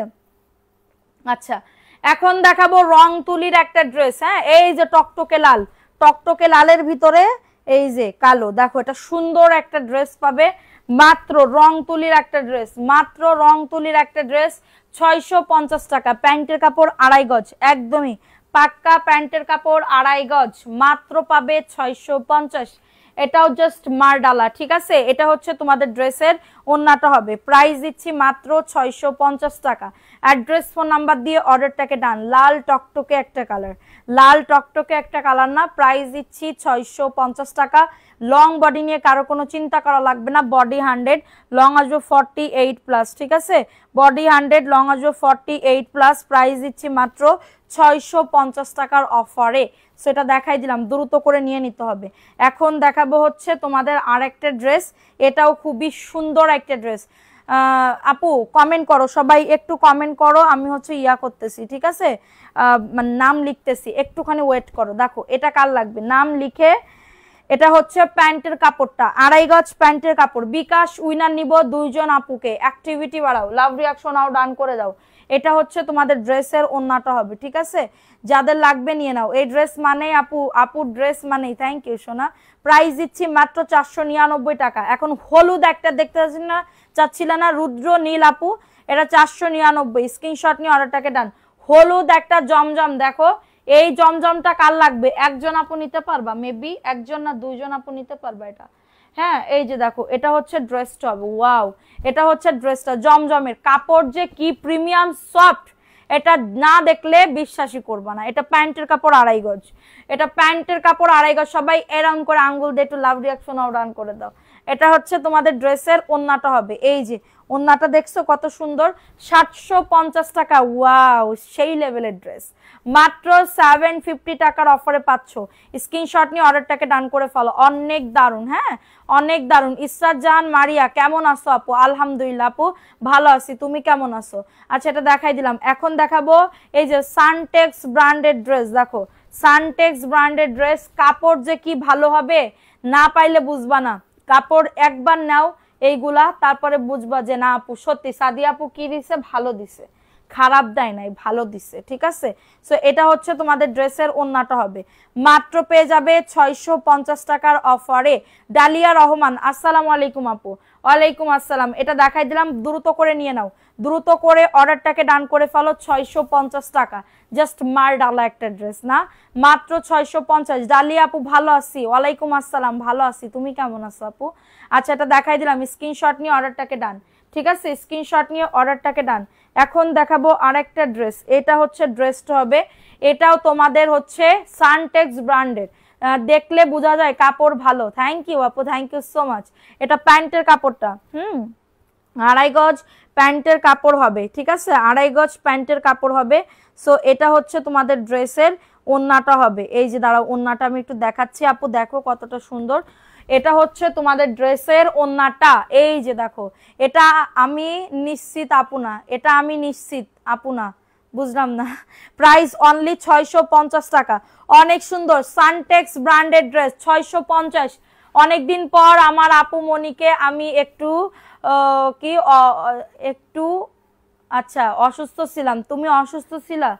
আচ্ছা, এখন দেখাবো রং তুলির একটা ড্রেস। হ্যাঁ, এই যে টকটকে লাল, টকটকে লালের ভিতরে এই যে কালো, দেখো এটা সুন্দর একটা ড্রেস পাবে, মাত্র রং তুলির একটা ড্রেস, মাত্র রং তুলির একটা ড্রেস 650 টাকা। প্যান্টের কাপড় 2.5 গজ, একদমই পাক্কা প্যান্টের কাপড় 2.5 গজ, মাত্র পাবে 650। এটাও জাস্ট মারডালা, ঠিক আছে। এটা হচ্ছে তোমাদের ড্রেসের ওন্নাটা হবে, প্রাইস দিচ্ছি মাত্র 650 টাকা। অ্যাড্রেস ফোন নাম্বার দিয়ে অর্ডারটাকে ডান। লাল টকটকে একটা কালার, লাল টকটকে একটা কালার না, প্রাইস দিচ্ছি 650 টাকা। লং বডি নিয়ে কারো কোনো চিন্তা করা লাগবে না, বডি 100, লং আসবে 48+, ঠিক আছে। বডি 100, লং আসবে 48+, প্রাইস দিচ্ছি মাত্র 650 টাকার অফারে। সেটা দেখাই দিলাম, দ্রুত করে নিয়ে নিতে হবে। এখন দেখাবো হচ্ছে তোমাদের আরেকটা ড্রেস, এটাও খুবই সুন্দর একটা ড্রেস। আপু কমেন্ট করো, সবাই একটু কমেন্ট করো, আমি হচ্ছে ইয়া করতেছি, ঠিক আছে, মানে নাম লিখতেছি, একটুখানি ওয়েট করো। দেখো এটা কার লাগবে, নাম লিখে। এটা হচ্ছে প্যান্টের কাপড়টা, 2.5 গজ প্যান্টের কাপড়। বিকাশ উইনার নিব 2 জন আপুকে, অ্যাক্টিভিটি বাড়াও, লাভ রিয়াকশন আও ডান করে দাও। এটা হচ্ছে তোমাদের ড্রেসের ওন্নাটা হবে, ঠিক আছে। যাদের লাগবে নিয়ে নাও। এই ড্রেস মানে আপুর ড্রেস মানেই, থ্যাংক ইউ সোনা। প্রাইস দিচ্ছি মাত্র 499 টাকা। এখন হলুদ একটা দেখতে চাচ্ছিল না, রুদ্র নীল আপু, এটা 499, স্ক্রিনশট নিয়ে অর্ডারটাকে ডান। হলুদ একটা জমজম, দেখো এই জমজমটা কার লাগবে, একজন আপু নিতে পারবা, মেবি একজন না 2 জন আপু নিতে পারবা এটা। হ্যাঁ, এই যে দেখো এটা হচ্ছে ড্রেসটা হবে, ওয়াও, এটা হচ্ছে ড্রেসটা। জমজমের কাপড় যে কি প্রিমিয়াম সফট, এটা না দেখলে বিশ্বাসই করবা না। এটা প্যান্টের কাপড় 2.5 গজ, এটা প্যান্টের কাপড় 2.5 গজ। সবাই এরাউন্ড করে আঙ্গুল দিয়ে একটু লাভ রিয়াকশন ডান করে দাও। এটা হচ্ছে তোমাদের ড্রেসের ওন্নাটা হবে, এই যে ওন্নাটা দেখছো কত সুন্দর, 750 টাকা। ওয়াও, সেই লেভেলের ড্রেস, মাত্র 750 টাকার অফারে পাচ্ছ। স্ক্রিনশট নিয়ে অর্ডারটাকে ডান করে ফেলো, অনেক দারুণ। হ্যাঁ, অনেক দারুণ। ইসরাত জাহান মারিয়া, কেমন আছো আপু? আলহামদুলিল্লাহ আপু, ভালো আছি, তুমি কেমন আছো? আচ্ছা, এটা দেখাই দিলাম। এখন দেখাবো এই যে সানটেক্স ব্র্যান্ডের ড্রেস। দেখো সানটেক্স ব্র্যান্ডের ড্রেস, কাপড় যে কি ভালো হবে, না পাইলে বুঝবা না। কাপড় একবার নাও এইগুলা, তারপরে বুঝবা যে না আপু সত্যি সাদিয়া আপু কি দিছে, ভালো দিছে, খারাপ দেয় নাই, ভালো দিছে, ঠিক আছে। সো এটা হচ্ছে তোমাদের ড্রেসের ওন্নাটা হবে, মাত্র পেয়ে যাবে 650 টাকার অফারে। ডালিয়া রহমান, আসসালামু আলাইকুম আপু। ওয়ালাইকুম আসসালাম। এটা দেখাই দিলাম, দ্রুত করে নিয়ে নাও, দ্রুত করে অর্ডারটাকে ডান করে ফেলো। 650 টাকা, জাস্ট মার ডালা একটা ড্রেস না, মাত্র 650। ডালিয়া আপু ভালো আছি, ওয়ালাইকুম আসসালাম, ভালো আছি, তুমি কেমন আছো আপু? আচ্ছা, এটা দেখাই দিলাম, স্ক্রিনশট নিয়ে অর্ডারটাকে ডান, ঠিক আছে, স্ক্রিনশট নিয়ে অর্ডারটাকে ডান। এখন দেখাবো আরেকটা ড্রেস, এটা হচ্ছে ড্রেসটা হবে, এটাও তোমাদের হচ্ছে সানটেক্স ব্র্যান্ডের, দেখলে বোঝা যায় কাপড় ভালো। থ্যাংক ইউ আপু, থ্যাংক ইউ সো মাচ। এটা প্যান্টের কাপড়টা, 2.5 গজ প্যান্টের কাপড় হবে, ঠিক আছে, 2.5 গজ প্যান্টের কাপড় হবে। সো এটা হচ্ছে তোমাদের ড্রেসের ওন্নাটা হবে। এই যে দাঁড়াও, ওন্নাটা আমি একটু দেখাচ্ছি আপু, দেখো কতটা সুন্দর। এটা হচ্ছে তোমাদের ড্রেসের ওন্নাটা, এই যে দেখো, এটা আমি নিশ্চিত আপু না, এটা আমি নিশ্চিত আপু না, বুঝলাম না। প্রাইস অনলি 650 টাকা, অনেক সুন্দর সানটেক্স ব্র্যান্ডেড ড্রেস 650। অনেকদিন পর আমার আপু মনিকে আমি একটু একটু আচ্ছা অসুস্থ ছিলাম, তুমি অসুস্থ ছিলা,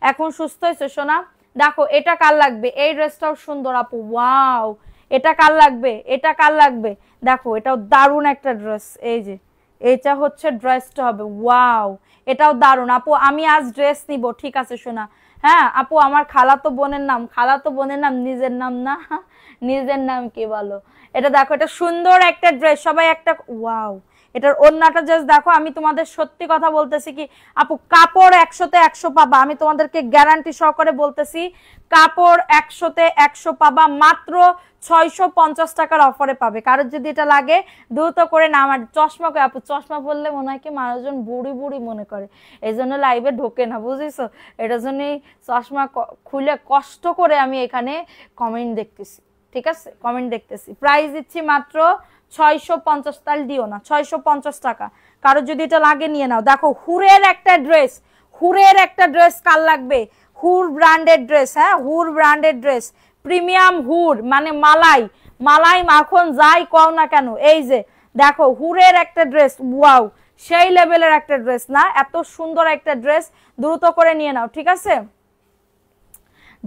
এখন সুস্থ হয়েছে সোনা। দেখো এটা কার লাগবে, এই ড্রেসটাও সুন্দর আপু, ওয়াও, এটা কার লাগবে, এটা কার লাগবে, দেখো এটাও দারুণ একটা ড্রেস। এই যে এটা হচ্ছে ড্রেসটা হবে, ওয়াও, এটাও দারুণ আপু। আমি আজ ড্রেস নিব, ঠিক আছে সোনা। হ্যাঁ আপু, আমার খালাতো বোনের নাম, খালাতো বোনের নাম, নিজের নাম না, নিজের নাম কি বলো। এটা দেখো, এটা সুন্দর একটা ড্রেস, সবাই একটা ওয়াও। এটার ওন্নাটা জাস্ট দেখো, আমি তোমাদের সত্যি কথা বলতেছি কি আপু, কাপড় 100-তে 100 পাবা, আমি তোমাদেরকে গ্যারান্টি সহকারে বলতেছি, কাপড় 100-তে 100 পাবা, মাত্র 650 টাকার অফারে পাবে। কারোর যদি এটা লাগে দ্রুত করে না, আমার চশমা কই আপু, চশমা পরলে মনে হয় কি মানুষজন বুড়ি বুড়ি মনে করে, এই জন্য লাইভে ঢোকে না, বুঝেছো, এটার জন্যই চশমা খুলে কষ্ট করে আমি এখানে কমেন্ট দেখতেছি। ঠিক আছে, কমেন্ট দেখতেছি। প্রাইস দিচ্ছি মাত্র 650, তাল দিও না, 650 টাকা। কারো যদি এটা লাগে নিয়ে নাও। দেখো হুরের একটা ড্রেস, হুরের একটা ড্রেস কার লাগবে? হুর ব্র্যান্ডেড ড্রেস, হ্যাঁ হুর ব্র্যান্ডেড ড্রেস, প্রিমিয়াম হুর মানে মালাই, মালাই মাখন যাই কও না কেন, এই যে দেখো হুরের একটা ড্রেস, ওয়াও সেই লেভেলের একটা ড্রেস না, এত সুন্দর একটা ড্রেস, দ্রুত করে নিয়ে নাও, ঠিক আছে?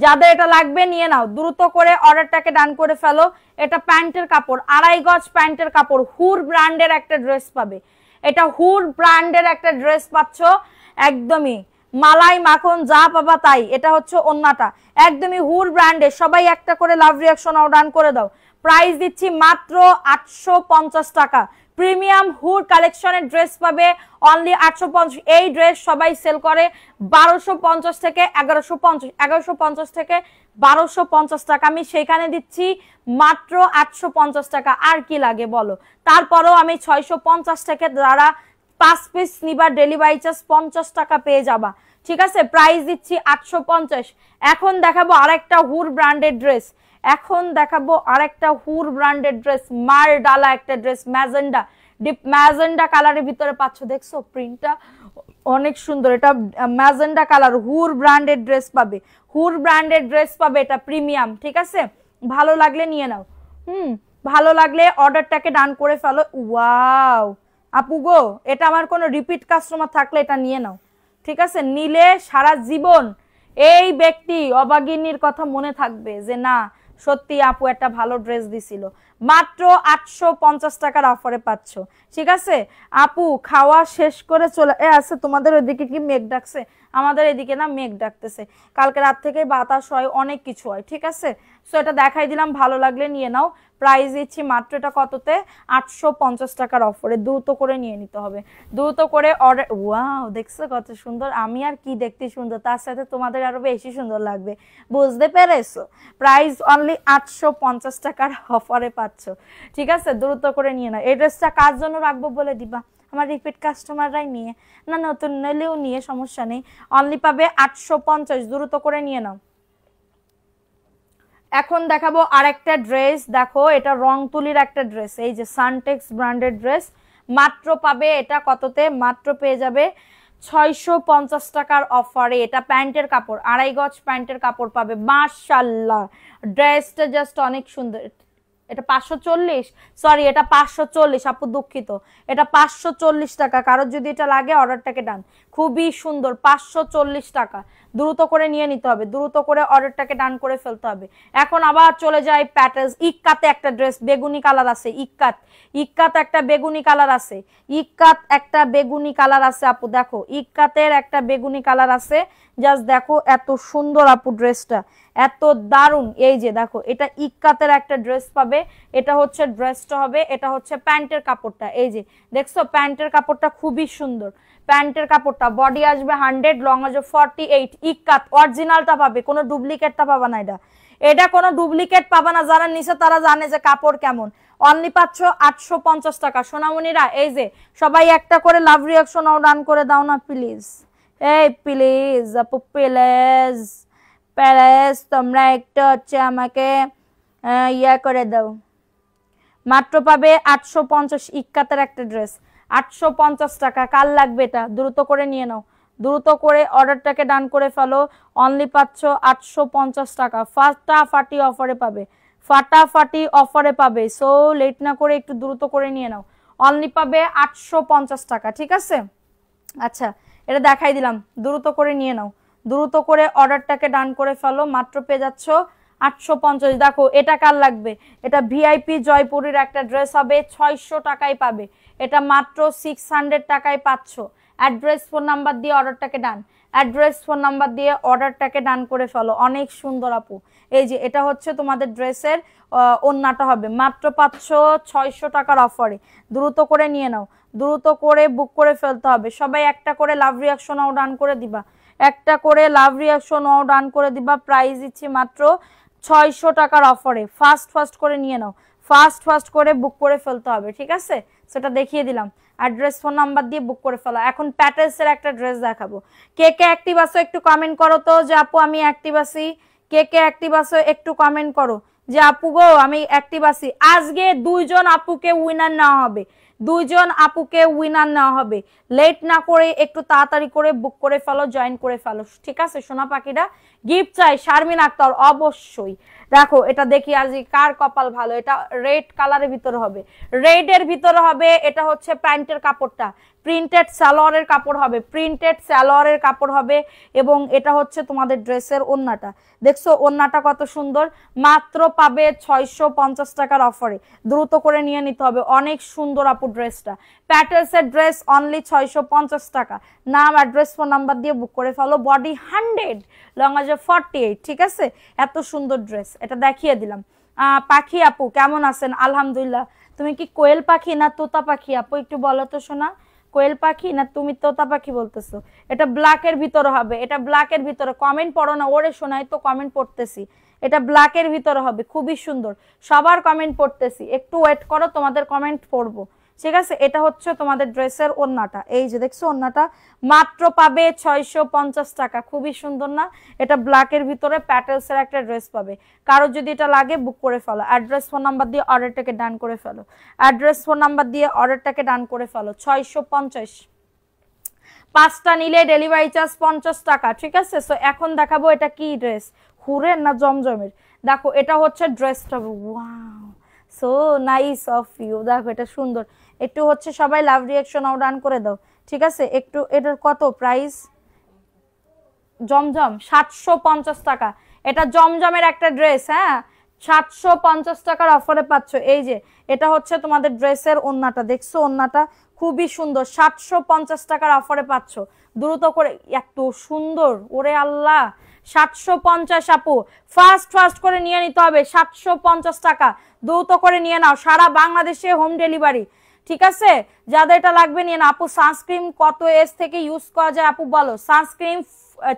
যাদের এটা লাগবে নিয়ে নাও, দ্রুত করে অর্ডারটাকে ডান করে ফেলো। এটা প্যান্টের কাপড়, 2.5 গজ প্যান্টের কাপড়, হুর ব্র্যান্ডের একটা ড্রেস পাবে। এটা হুর ব্র্যান্ডের একটা ড্রেস পাচ্ছ, একদমই মালাই মাখন যা পাবা তাই। এটা হচ্ছে ওন্নাটা, একদমই হুর ব্র্যান্ডের। সবাই একটা করে লাভ রিয়াকশন ডান করে দাও। প্রাইস দিচ্ছি মাত্র 850 টাকা। প্রিমিয়াম হুর কালেকশনের ড্রেস পাবে অনলি 850। এই ড্রেস সবাই সেল করে 1250 থেকে 1150, 1150 থেকে 1250 টাকা। আমি সেখানে দিচ্ছি মাত্র 850 টাকা। আর কি লাগে বলো? তারপরেও আমি 650 থেকে যারা 5 পিস নিবা ডেলিভারি চার্জ 50 টাকা পেয়ে যাবা, ঠিক আছে? প্রাইস দিচ্ছি 850। এখন দেখাবো আরেকটা হুর ব্র্যান্ডেড ড্রেস, এখন দেখাবো আরেকটা হুর ব্র্যান্ডেড ড্রেস, মার ডালা একটা ড্রেস, ম্যাজেন্ডা, ডিপ ম্যাজেন্ডা কালারের ভিতরে পাচ্ছ, দেখছো প্রিন্টটা অনেক সুন্দর। এটা ম্যাজেন্ডা কালার, হুর ব্র্যান্ডেড ড্রেস পাবে, হুর ব্র্যান্ডেড ড্রেস পাবে, এটা প্রিমিয়াম, ঠিক আছে? ভালো লাগলে নিয়ে নাও, ভালো লাগলে অর্ডারটাকে ডান করে ফেলো। ওয়াও আপু গো, এটা আমার কোনো রিপিট কাস্টমার থাকলে এটা নিয়ে নাও, ঠিক আছে? নিলে সারা জীবন এই ব্যক্তি অবাগিনীর কথা মনে থাকবে যে না সত্যি আপু একটা ভালো ড্রেস দিছিল। মাত্র 850 টাকার অফারে পাচ্ছ, ঠিক আছে? আপু খাওয়া শেষ করে চলে আছে। তোমাদের ওইদিকে কি মেঘ ডাকছে? আমাদের এদিকে না মেঘ ডাকতেছে, কালকে রাত থেকে বাতাস হয়, অনেক কিছু হয়, ঠিক আছে? সো এটা দেখাই দিলাম, ভালো লাগলে নিয়ে নাও। প্রাইস দিচ্ছি মাত্র এটা কততে? 850 টাকার অফারে। দ্রুত করে নিয়ে নিতে হবে, দ্রুত করে অর্ডার। ওয়াও দেখছো কত সুন্দর, আমি আর কি দেখতে সুন্দর, তার সাথে তোমাদের আরো বেশি সুন্দর লাগবে, বুঝতে পেরেছো? প্রাইস অনলি 850 টাকার অফারে পাচ্ছ, ঠিক আছে? দ্রুত করে নিয়ে নাও। এই ড্রেসটা কার জন্য রাখবো বলে দিবা, আমার রিপিট কাস্টমাররাই নিয়ে না, নতুন নিলেও নিয়ে সমস্যা নেই। অনলি পাবে 850, দ্রুত করে নিয়ে নাও। এখন দেখাবো আরেকটা ড্রেস, দেখো এটা রং তুলির একটা ড্রেস, এই যে সানটেক্স ব্র্যান্ডেড ড্রেস, মাত্র পাবে এটা কততে? মাত্র পেয়ে যাবে 650 টাকার অফারে। এটা প্যান্টের কাপড়, 2.5 গজ প্যান্টের কাপড় পাবে। মাশাআল্লাহ ড্রেসটা জাস্ট অনেক সুন্দর। এটা 540, সরি এটা 540 আপু, দুঃখিত, এটা 540 টাকা। কারোর যদি এটা লাগে অর্ডারটাকে ডান, খুবই সুন্দর, 540 টাকা। দ্রুত করে নিয়ে নিতে হবে, দ্রুত করে অর্ডারটাকে ডান করে ফেলতে হবে। এখন আবার চলে যায় প্যাটেলস, ইক্কাতে একটা ড্রেস বেগুনি কালার আছে, ইক্কাত, ইক্কাত একটা বেগুনি কালার আছে, ইক্কাত একটা বেগুনি কালার আছে আপু, দেখো ইক্কাতের একটা বেগুনি কালার আছে, জাস্ট দেখো এত সুন্দর আপু ড্রেসটা, এত দারুন। এই যে দেখো এটা ইক্কাতের একটা ড্রেস পাবে, এটা হচ্ছে ড্রেসটা হবে, এটা হচ্ছে প্যান্টের কাপড়টা, এই যে দেখছো প্যান্টের কাপড়টা খুবই সুন্দর। প্যান্টের কাপড়টা বডি আসবে 100, লং আসবে 48, ইক্কাত অরিজিনালটা পাবে, কোনো ডুপ্লিকেটটা পাবা না। এটা এটা কোনো ডুপ্লিকেট পাবা না, যারা নিছে তারা জানে যে কাপড় কেমন। অনলি পাচ্ছ 850 টাকা সোনামণিরা। এই যে সবাই একটা করে লাভ রিঅ্যাকশন ডান করে দাও না প্লিজ, এই প্লিজ আপু প্লিজ প্যালেস, তোমরা একটা হচ্ছে আমাকে ইয়া করে দাও। মাত্র পাবে 850, ইক্কাতের একটা ড্রেস 850 টাকা। কার লাগবে এটা? দ্রুত করে নিয়ে নাও, দ্রুত করে অর্ডারটাকে ডান করে ফেলো। অনলি পাচ্ছ 850 টাকা, ফাটাফাটি অফারে পাবে, ফাটাফাটি অফারে পাবে। সো লেট না করে একটু দ্রুত করে নিয়ে নাও। অনলি পাবে 850 টাকা, ঠিক আছে? আচ্ছা এটা দেখাই দিলাম, দ্রুত করে নিয়ে নাও, দ্রুত করে অর্ডারটাকে ডান করে ফেলো। মাত্র পেয়ে যাচ্ছ 850। দেখো এটা কার লাগবে? এটা ভিআইপি জয়পুরের একটা ড্রেস হবে, 600 টাকায় পাবে। এটা মাত্র 600 টাকায় পাচ্ছ। অ্যাড্রেস ফোন নাম্বার দিয়ে অর্ডারটাকে ডান, অ্যাড্রেস ফোন নাম্বার দিয়ে অর্ডারটাকে ডান করে ফেলো। অনেক সুন্দর আপু। এই যে এটা হচ্ছে তোমাদের ড্রেসের ওন্নাটা হবে, মাত্র পাচ্ছ 600 টাকার অফারে। দ্রুত করে নিয়ে নাও, দ্রুত করে বুক করে ফেলতে হবে। সবাই একটা করে লাভ রিঅ্যাকশন ডান করে দিবা, একটা করে লাভ রিঅ্যাকশন ডান করে দিবা। প্রাইস দিচ্ছি মাত্র 600 টাকার অফারে। ফাস্ট ফাস্ট করে নিয়ে নাও, ফাস্ট ফাস্ট করে বুক করে ফেলতে হবে, ঠিক আছে? সেটা দেখিয়ে দিলাম, অ্যাড্রেস ফোন নাম্বার দিয়ে বুক করে ফেলো। এখন প্যাটেলসের একটা ড্রেস দেখাবো। কে কে অ্যাক্টিভ আছো একটু কমেন্ট করো তো যে আপু আমি অ্যাক্টিভ আছি। কে কে অ্যাক্টিভ আছো একটু কমেন্ট করো যে আপু গো আমি অ্যাক্টিভ আছি, আজকে 2 জন আপুকে উইনার নেওয়া হবে, 2 জন আপুকে উইনার নেওয়া হবে। লেট না করে একটু তাড়াতাড়ি করে বুক করে ফেলো, জয়েন করে ফেলো, ঠিক আছে সোনা পাখিরা। গিফট চাই শারমিন আক্তার অবশ্যই। দেখো এটা দেখি আজ কার কপাল ভালো, এটা রেড কালারের ভিতরে হবে, রেড এর ভিতরে হবে। এটা হচ্ছে প্যান্টের কাপড়টা, প্রিন্টেড সালোয়ারের কাপড় হবে, প্রিন্টেড সালোয়ারের কাপড় হবে। এবং এটা হচ্ছে তোমাদের ড্রেসের ওড়নাটা, দেখছো ওড়নাটা কত সুন্দর, মাত্র পাবে 650 টাকার অফারে। দ্রুত করে নিয়ে নিতে হবে, অনেক সুন্দর আপু ড্রেসটা। প্যাটেলসের ড্রেস অনলি 650 টাকা। নাম অ্যাড্রেস ফোন নাম্বার দিয়ে বুক করে ফেলো। বডি 100, লং আছে 48, ঠিক আছে। এত সুন্দর ড্রেস, এটা দেখিয়ে দিলাম। পাখি আপু কেমন আছেন? আলহামদুলিল্লাহ। তুমি কি কোয়েল পাখি না তোতা পাখি আপু একটু বলো তো শোনা, কোয়েল পাখি না তুমি তোতা পাখি বলতেছো? এটা ব্ল্যাকের ভিতরে হবে, এটা ব্ল্যাকের ভিতরে, কমেন্ট পড়ো না ওরে শোনাই তো কমেন্ট পড়তেছি। এটা ব্ল্যাকের ভিতরে হবে, খুবই সুন্দর, সবার কমেন্ট পড়তেছি, একটু ওয়েট করো তোমাদের কমেন্ট পড়বো, ঠিক আছে। এটা হচ্ছে তোমাদের ড্রেসের ওড়নাটা, এই যে দেখছো ওড়নাটা মাত্র পাবে 650 টাকা, খুবই সুন্দর না? এটা ব্ল্যাকের ভিতরে প্যাটেলসের একটা ড্রেস পাবে। কারো যদি এটা লাগে বুক করে ফেলো, অ্যাড্রেস ফোন নাম্বার দিয়ে অর্ডারটাকে ডান করে ফেলো, অ্যাড্রেস ফোন নাম্বার দিয়ে অর্ডারটাকে ডান করে ফেলো। 650, 5টা নিলে ডেলিভারি চার্জ 50 টাকা, ঠিক আছে। সো এখন দেখাবো এটা কি ড্রেস, হুরের না জমজমের। দেখো এটা হচ্ছে ড্রেসটা, wow so nice of you. দেখো এটা সুন্দর, একটু হচ্ছে সবাই লাভ রিঅ্যাকশন আও ডান করে দাও, ঠিক আছে। একটু এটার কত প্রাইস? জমজম 750 টাকা, এটা জমজমের একটা ড্রেস, হ্যাঁ 750 টাকার অফারে পাচ্ছ। এই যে এটা হচ্ছে তোমাদের ড্রেসের ওড়নাটা, দেখছো ওড়নাটা খুবই সুন্দর, 750 টাকার অফারে পাচ্ছ। দ্রুত করে, এত সুন্দর ওরে আল্লাহ, 750 আপু, ফাস্ট করে নিয়ে নিতে হবে, 750 টাকা দ্রুত করে নিয়ে নাও, সারা বাংলাদেশে হোম ডেলিভারি, ঠিক আছে। যাদের এটা লাগবে নিয়ে না। আপু সানস্ক্রিন কত এজ থেকে ইউজ করা যায় আপু বলো? সানস্ক্রিন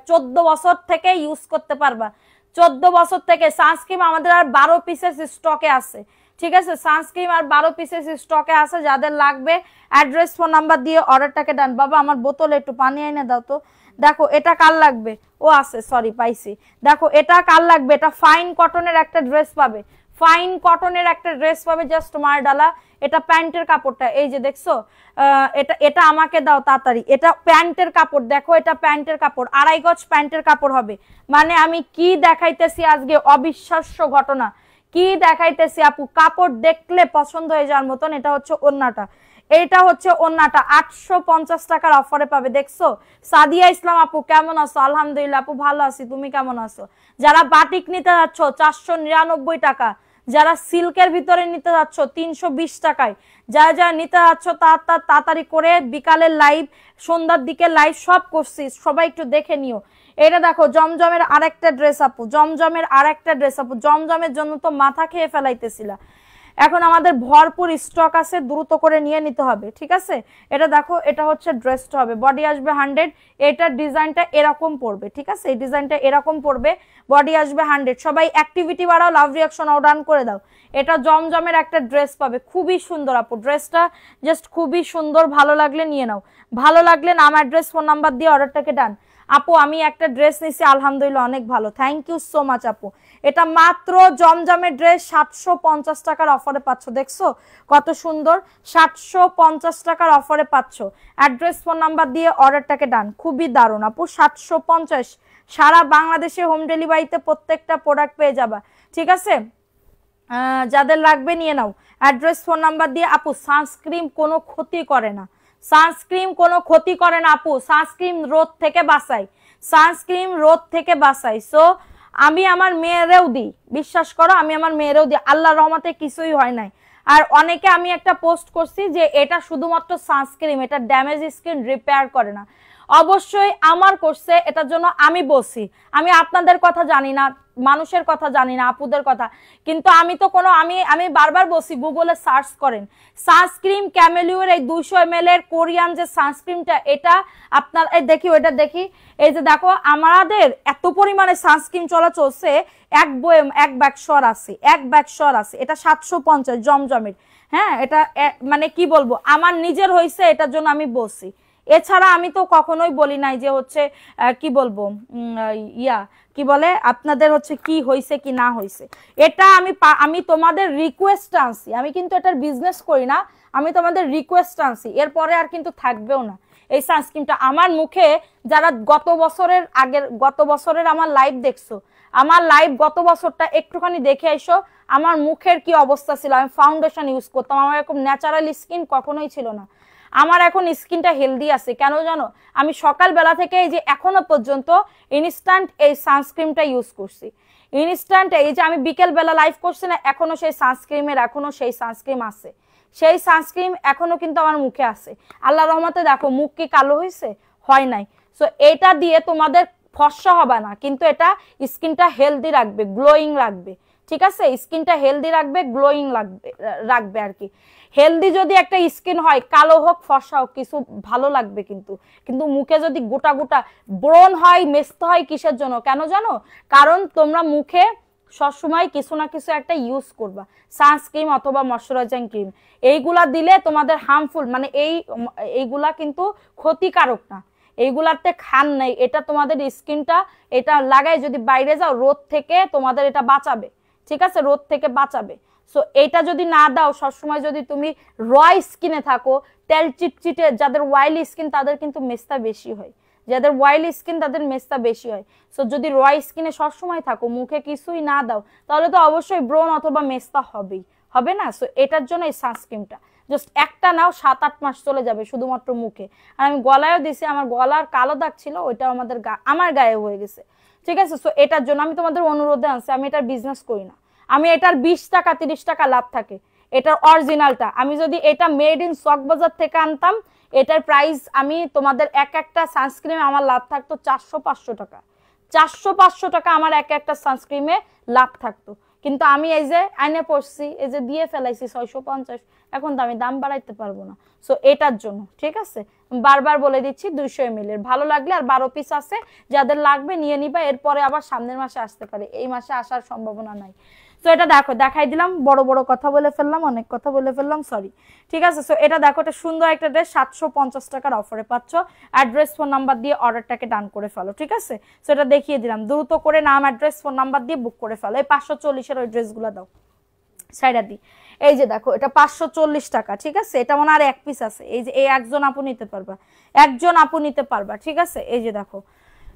14 বছর থেকে ইউজ করতে পারবা, 14 বছর থেকে। সানস্ক্রিন আমাদের আর 12 পিসেস স্টকে আছে, ঠিক আছে। সানস্ক্রিন আর 12 পিসেস স্টকে আছে, যাদের লাগবে অ্যাড্রেস ফোন নাম্বার দিয়ে অর্ডারটাকে ডান। বাবা আমার বোতলে একটু পানি এনে দাও তো। দেখো এটা কার লাগবে? ও আছে, সরি পাইছি। দেখো এটা কার লাগবে? এটা ফাইন কটনের একটা ড্রেস পাবে, ফাইন কটনের একটা ড্রেস পাবে, জাস্ট মার ডালা। এটা প্যান্টের কাপড়টা, এই যে দেখছো, এটা আমাকে দাও তাড়াতাড়ি। এটা প্যান্টের কাপড়, দেখো এটা প্যান্টের কাপড়, 2.5 গজ প্যান্টের কাপড় হবে। মানে আমি কি দেখাইতেছি আজকে, অবিশ্বাস্য ঘটনা কি দেখাইতেছি আপু, কাপড় দেখলে পছন্দ হয়ে যাওয়ার মতন। এটা হচ্ছে ওড়নাটা, এইটা হচ্ছে ওড়নাটা 850 টাকার অফারে পাবে, দেখছো। সাদিয়া ইসলাম আপু কেমন আছো? আলহামদুলিল্লাহ আপু ভালো আছি, তুমি কেমন আছো? যারা বাটিক নিতে যাচ্ছ 499 টাকা, যারা সিল্কের ভিতরে নিতে যাচ্ছ 320 টাকায়, যারা যারা নিতে যাচ্ছ তাড়াতাড়ি করে, বিকালের লাইভ, সন্ধ্যার দিকে লাইভ সব করছি, সবাই একটু দেখে নিও। এটা দেখো জমজমের আরেকটা ড্রেস আপু, জমজমের আরেকটা ড্রেস আপু, জমজমের জন্য তো মাথা খেয়ে ফেলাইতেছিলা, এখন আমাদের ভরপুর স্টক আছে, দ্রুত করে নিয়ে নিতে হবে, ঠিক আছে। এটা দেখো, এটা হচ্ছে ড্রেসটা হবে, বডি আসবে 100, এটার ডিজাইনটা এরকম পড়বে, ঠিক আছে। এই ডিজাইনটা এরকম পড়বে, বডি আসবে 100। সবাই অ্যাক্টিভিটি বাড়াও, লাভ রিঅ্যাকশন আও ডান করে দাও। এটা জমজমের একটা ড্রেস পাবে, খুবই সুন্দর আপু ড্রেসটা, জাস্ট খুবই সুন্দর। ভালো লাগলে নিয়ে নাও, ভালো লাগলে নাম অ্যাড্রেস ফোন নাম্বার দিয়ে অর্ডারটাকে ডান। আপু আমি একটা ড্রেস নিছি, আলহামদুলিল্লাহ অনেক ভালো, থ্যাংক ইউ সো মাচ আপু। এটা মাত্র জমজমের ড্রেস 750 টাকার অফারে পাচ্ছ, দেখছো কত সুন্দর, 750 টাকার অফারে পাচ্ছ। অ্যাড্রেস ফোন নাম্বার দিয়ে অর্ডারটাকে ডান, খুবই দারুণ আপু, 750, সারা বাংলাদেশে হোম ডেলিভারিতে প্রত্যেকটা প্রোডাক্ট পেয়ে যাবা, ঠিক আছে। যাদের লাগবে নিয়ে নাও, অ্যাড্রেস ফোন নাম্বার দিয়ে। আপু সানস্ক্রিন কোনো ক্ষতি করে না, সানস্ক্রিন কোনো ক্ষতি করে না আপু, সানস্ক্রিন রোদ থেকে বাঁচাই, সানস্ক্রিন রোদ থেকে বাঁচাই। সো আমি আমার মেয়েরেও দিই, বিশ্বাস করো আমি আমার মেয়েরেও দিই, আল্লাহর রহমতে কিছুই হয় নাই। আর অনেকে, আমি একটা পোস্ট করছি যে এটা শুধুমাত্র সানস্ক্রিন, এটা ড্যামেজ স্কিন রিপেয়ার করে না। অবশ্যই আমার করছে, এটার জন্য আমি বলছি, আমি আপনাদের কথা জানি না, মানুষের কথা জানি না, আপুদের কথা, কিন্তু আমি তো কোনো, আমি বারবার বলছি গুগলে সার্চ করেন সানস্ক্রিন ক্যামেলিউর এই 200 ml এর কোরিয়ান যে সানস্ক্রিনটা, এটা আপনার দেখি, ওইটা দেখি, এই যে দেখো আমাদের এত পরিমাণে সানস্ক্রিন চলা চলছে, এক ব্যাগসর আছে, এক ব্যাগসর আছে, এটা 750 জমজমের, হ্যাঁ। এটা মানে কি বলবো, আমার নিজের হয়েছে, এটার জন্য আমি বলছি, এছাড়া আমি তো কখনোই বলি নাই যে হচ্ছে কি বলবো কি বলে আপনাদের হচ্ছে কি হইছে কি না হইছে, এটা আমি তোমাদের রিকোয়েস্ট আনছি, আমি কিন্তু এটার বিজনেস করি না, আমি তোমাদের রিকোয়েস্ট আনছি, এরপরে আর কিন্তু থাকবেও না এই সানস্ক্রিনটা। আমার মুখে যারা গত বছরের আমার লাইভ দেখছো, আমার লাইভ গত বছরটা একটুখানি দেখে আইসো আমার মুখের কি অবস্থা ছিল। আমি ফাউন্ডেশন ইউজ করতাম, আমার এরকম ন্যাচারাল স্কিন কখনোই ছিল না। আমার এখন স্কিনটা হেলদি আছে কেন জানো, আমি সকালবেলা থেকে এই যে এখনো পর্যন্ত ইনস্ট্যান্ট এই সানস্ক্রিনটা ইউজ করছি। ইনস্ট্যান্ট এই যে আমি বিকেল বেলা লাইভ করছি না, এখনো সেই সানস্ক্রিন আছে, সেই সানস্ক্রিন এখনো কিন্তু আমার মুখে আছে। আল্লাহ রহমতে দেখো মুখ কি কালো হয়েছে, হয় নাই। সো এটা দিয়ে তোমাদের ফর্সা হবে না, কিন্তু এটা স্কিনটা হেলদি রাখবে, গ্লোয়িং রাখবে, ঠিক আছে? স্কিনটা হেলদি রাখবে, গ্লোয়িং রাখবে আর কি। হেলদি যদি একটা স্কিন হয়, কালো হোক ফর্সা হোক কিছু ভালো লাগবে, কিন্তু কিন্তু মুখে যদি গোটা গোটা ব্রণ হয়, মেস্ত হয়, কিসের জন্য কেন জানো? কারণ তোমরা মুখে সবসময় কিছু না কিছু একটা ইউজ করবা, সানস্ক্রিন অথবা ময়শ্চারাইজিং ক্রিম। এইগুলা দিলে তোমাদের হার্মফুল, মানে এইগুলা কিন্তু ক্ষতিকারক না, এইগুলাতে খান নাই। এটা তোমাদের স্কিনটা এটা লাগাই যদি বাইরে যাও, রোদ থেকে তোমাদের এটা বাঁচাবে, ঠিক আছে? রোদ থেকে বাঁচাবে। সো এটা যদি না দাও, সবসময় যদি তুমি র স্কিনে থাকো, তেল চিটচিটে, যাদের অয়েলি স্কিন তাদের কিন্তু মেস্তা বেশি হয়, যাদের অয়েলি স্কিন তাদের মেস্তা বেশি হয়। সো যদি র স্কিনে সবসময় থাকো, মুখে কিছুই না দাও, তাহলে তো অবশ্যই ব্রণ অথবা মেস্তা হবেই, হবে না? সো এটার জন্য এই সানস্ক্রিনটা জাস্ট একটা নাও, 7-8 মাস চলে যাবে শুধুমাত্র মুখে। আর আমি গলায়ও দিছি, আমার গলার কালো দাগ ছিল, ওইটা আমার গায়ে হয়ে গেছে, ঠিক আছে? সো এটার জন্য আমি তোমাদের অনুরোধে আনছি, আমি এটার বিজনেস করি না, আমি এটার 20 টাকা 30 টাকা লাভ থাকে এটার অরিজিনালটা। আমি যদি এটা মেড ইন চকবাজার থেকে আনতাম, এটার প্রাইস আমি তোমাদের একটা সানস্ক্রিনে আমার লাভ থাকতো 400-500 টাকা, 400-500 টাকা আমার একটা সানস্ক্রিনে লাভ থাকতো। কিন্তু আমি এই যে আইনে পড়ছি, এই যে দিয়ে ফেলাইছি 650, এখন তো আমি দাম বাড়াইতে পারবো না। সো এটার জন্য, ঠিক আছে? বারবার বলে দিচ্ছি 200 ml এর, ভালো লাগলে আর 12 পিস আছে, যাদের লাগবে নিয়ে নিবা। এরপরে আবার সামনের মাসে আসতে পারে, এই মাসে আসার সম্ভাবনা নাই। তো এটা দেখো, দেখাই দিলাম, বড় বড় কথা বলে ফেললাম, অনেক কথা বলে ফেললাম, সরি, ঠিক আছে? সো এটা দেখো, এটা সুন্দর একটা ড্রেস, 750 টাকার অফারে পাচ্ছ। অ্যাড্রেস ফোন নাম্বার দিয়ে অর্ডারটাকে ডান করে ফেলো, ঠিক আছে? সো এটা দেখিয়ে দিলাম, দ্রুত করে নাম অ্যাড্রেস ফোন নাম্বার দিয়ে বুক করে ফেলো। এই 540 এর ওই ড্রেসগুলো দাও সাইডা দি। এই যে দেখো, এটা 540 টাকা, ঠিক আছে? এটা মনে আর এক পিস আছে, এই যে এই একজন আপু নিতে পারবা, একজন আপু নিতে পারবা, ঠিক আছে? এই যে দেখো,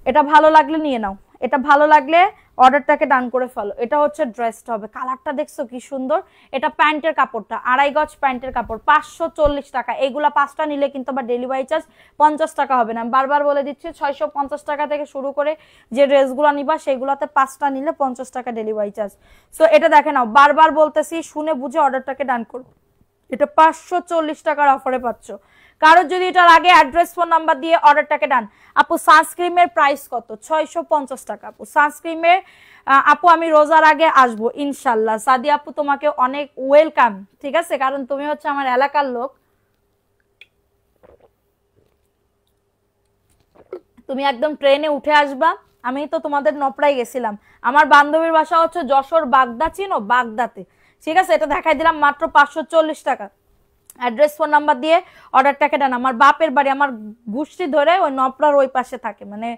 এটা ভালো লাগলে নিয়ে নাও, এটা ভালো লাগলে অর্ডারটাকে ডান করে ফেলো। এটা হচ্ছে ড্রেসটা হবে, কালারটা দেখছো কি সুন্দর। এটা প্যান্টের কাপড়টা 2.5 গজ প্যান্টের কাপড়, 540 টাকা। এইগুলা 5টা নিলে কিন্তু আবার ডেলিভারি চার্জ 50 টাকা হবে না, আমি বারবার বলে দিচ্ছি। 650 টাকা থেকে শুরু করে যে ড্রেসগুলো নিবা সেগুলোতে 5টা নিলে 50 টাকা ডেলিভারি চার্জ। সো এটা দেখে নাও, বারবার বলতেছি, শুনে বুঝে অর্ডারটাকে ডান করো। এটা 540 টাকার অফারে পাচ্ছ। কারোর যদি এটা লাগে অ্যাড্রেস ফোন নাম্বার দিয়ে অর্ডারটাকে ডান। আপু সানস্ক্রিমের প্রাইস কত? 650 টাকা আপু সানস্ক্রিমের। আপু আমি রোজার আগে আসবো ইনশাল্লাহ। সাদি আপু তোমাকে অনেক ওয়েলকাম, ঠিক আছে? কারণ তুমি হচ্ছে আমার এলাকার লোক, তুমি একদম ট্রেনে উঠে আসবা। আমি তো তোমাদের নপড়াই গেছিলাম, আমার বান্ধবীর বাসা হচ্ছে যশোর বাগদা, চিনো? বাগদাতে, ঠিক আছে? এটা দেখাই দিলাম মাত্র 540 টাকা। অ্যাড্রেস ফোন নাম্বার দিয়ে অর্ডারটাকে ডান। আমার বাপের বাড়ি, আমার গোষ্ঠী ধরে ওই নপড়ার ওই পাশে থাকে, মানে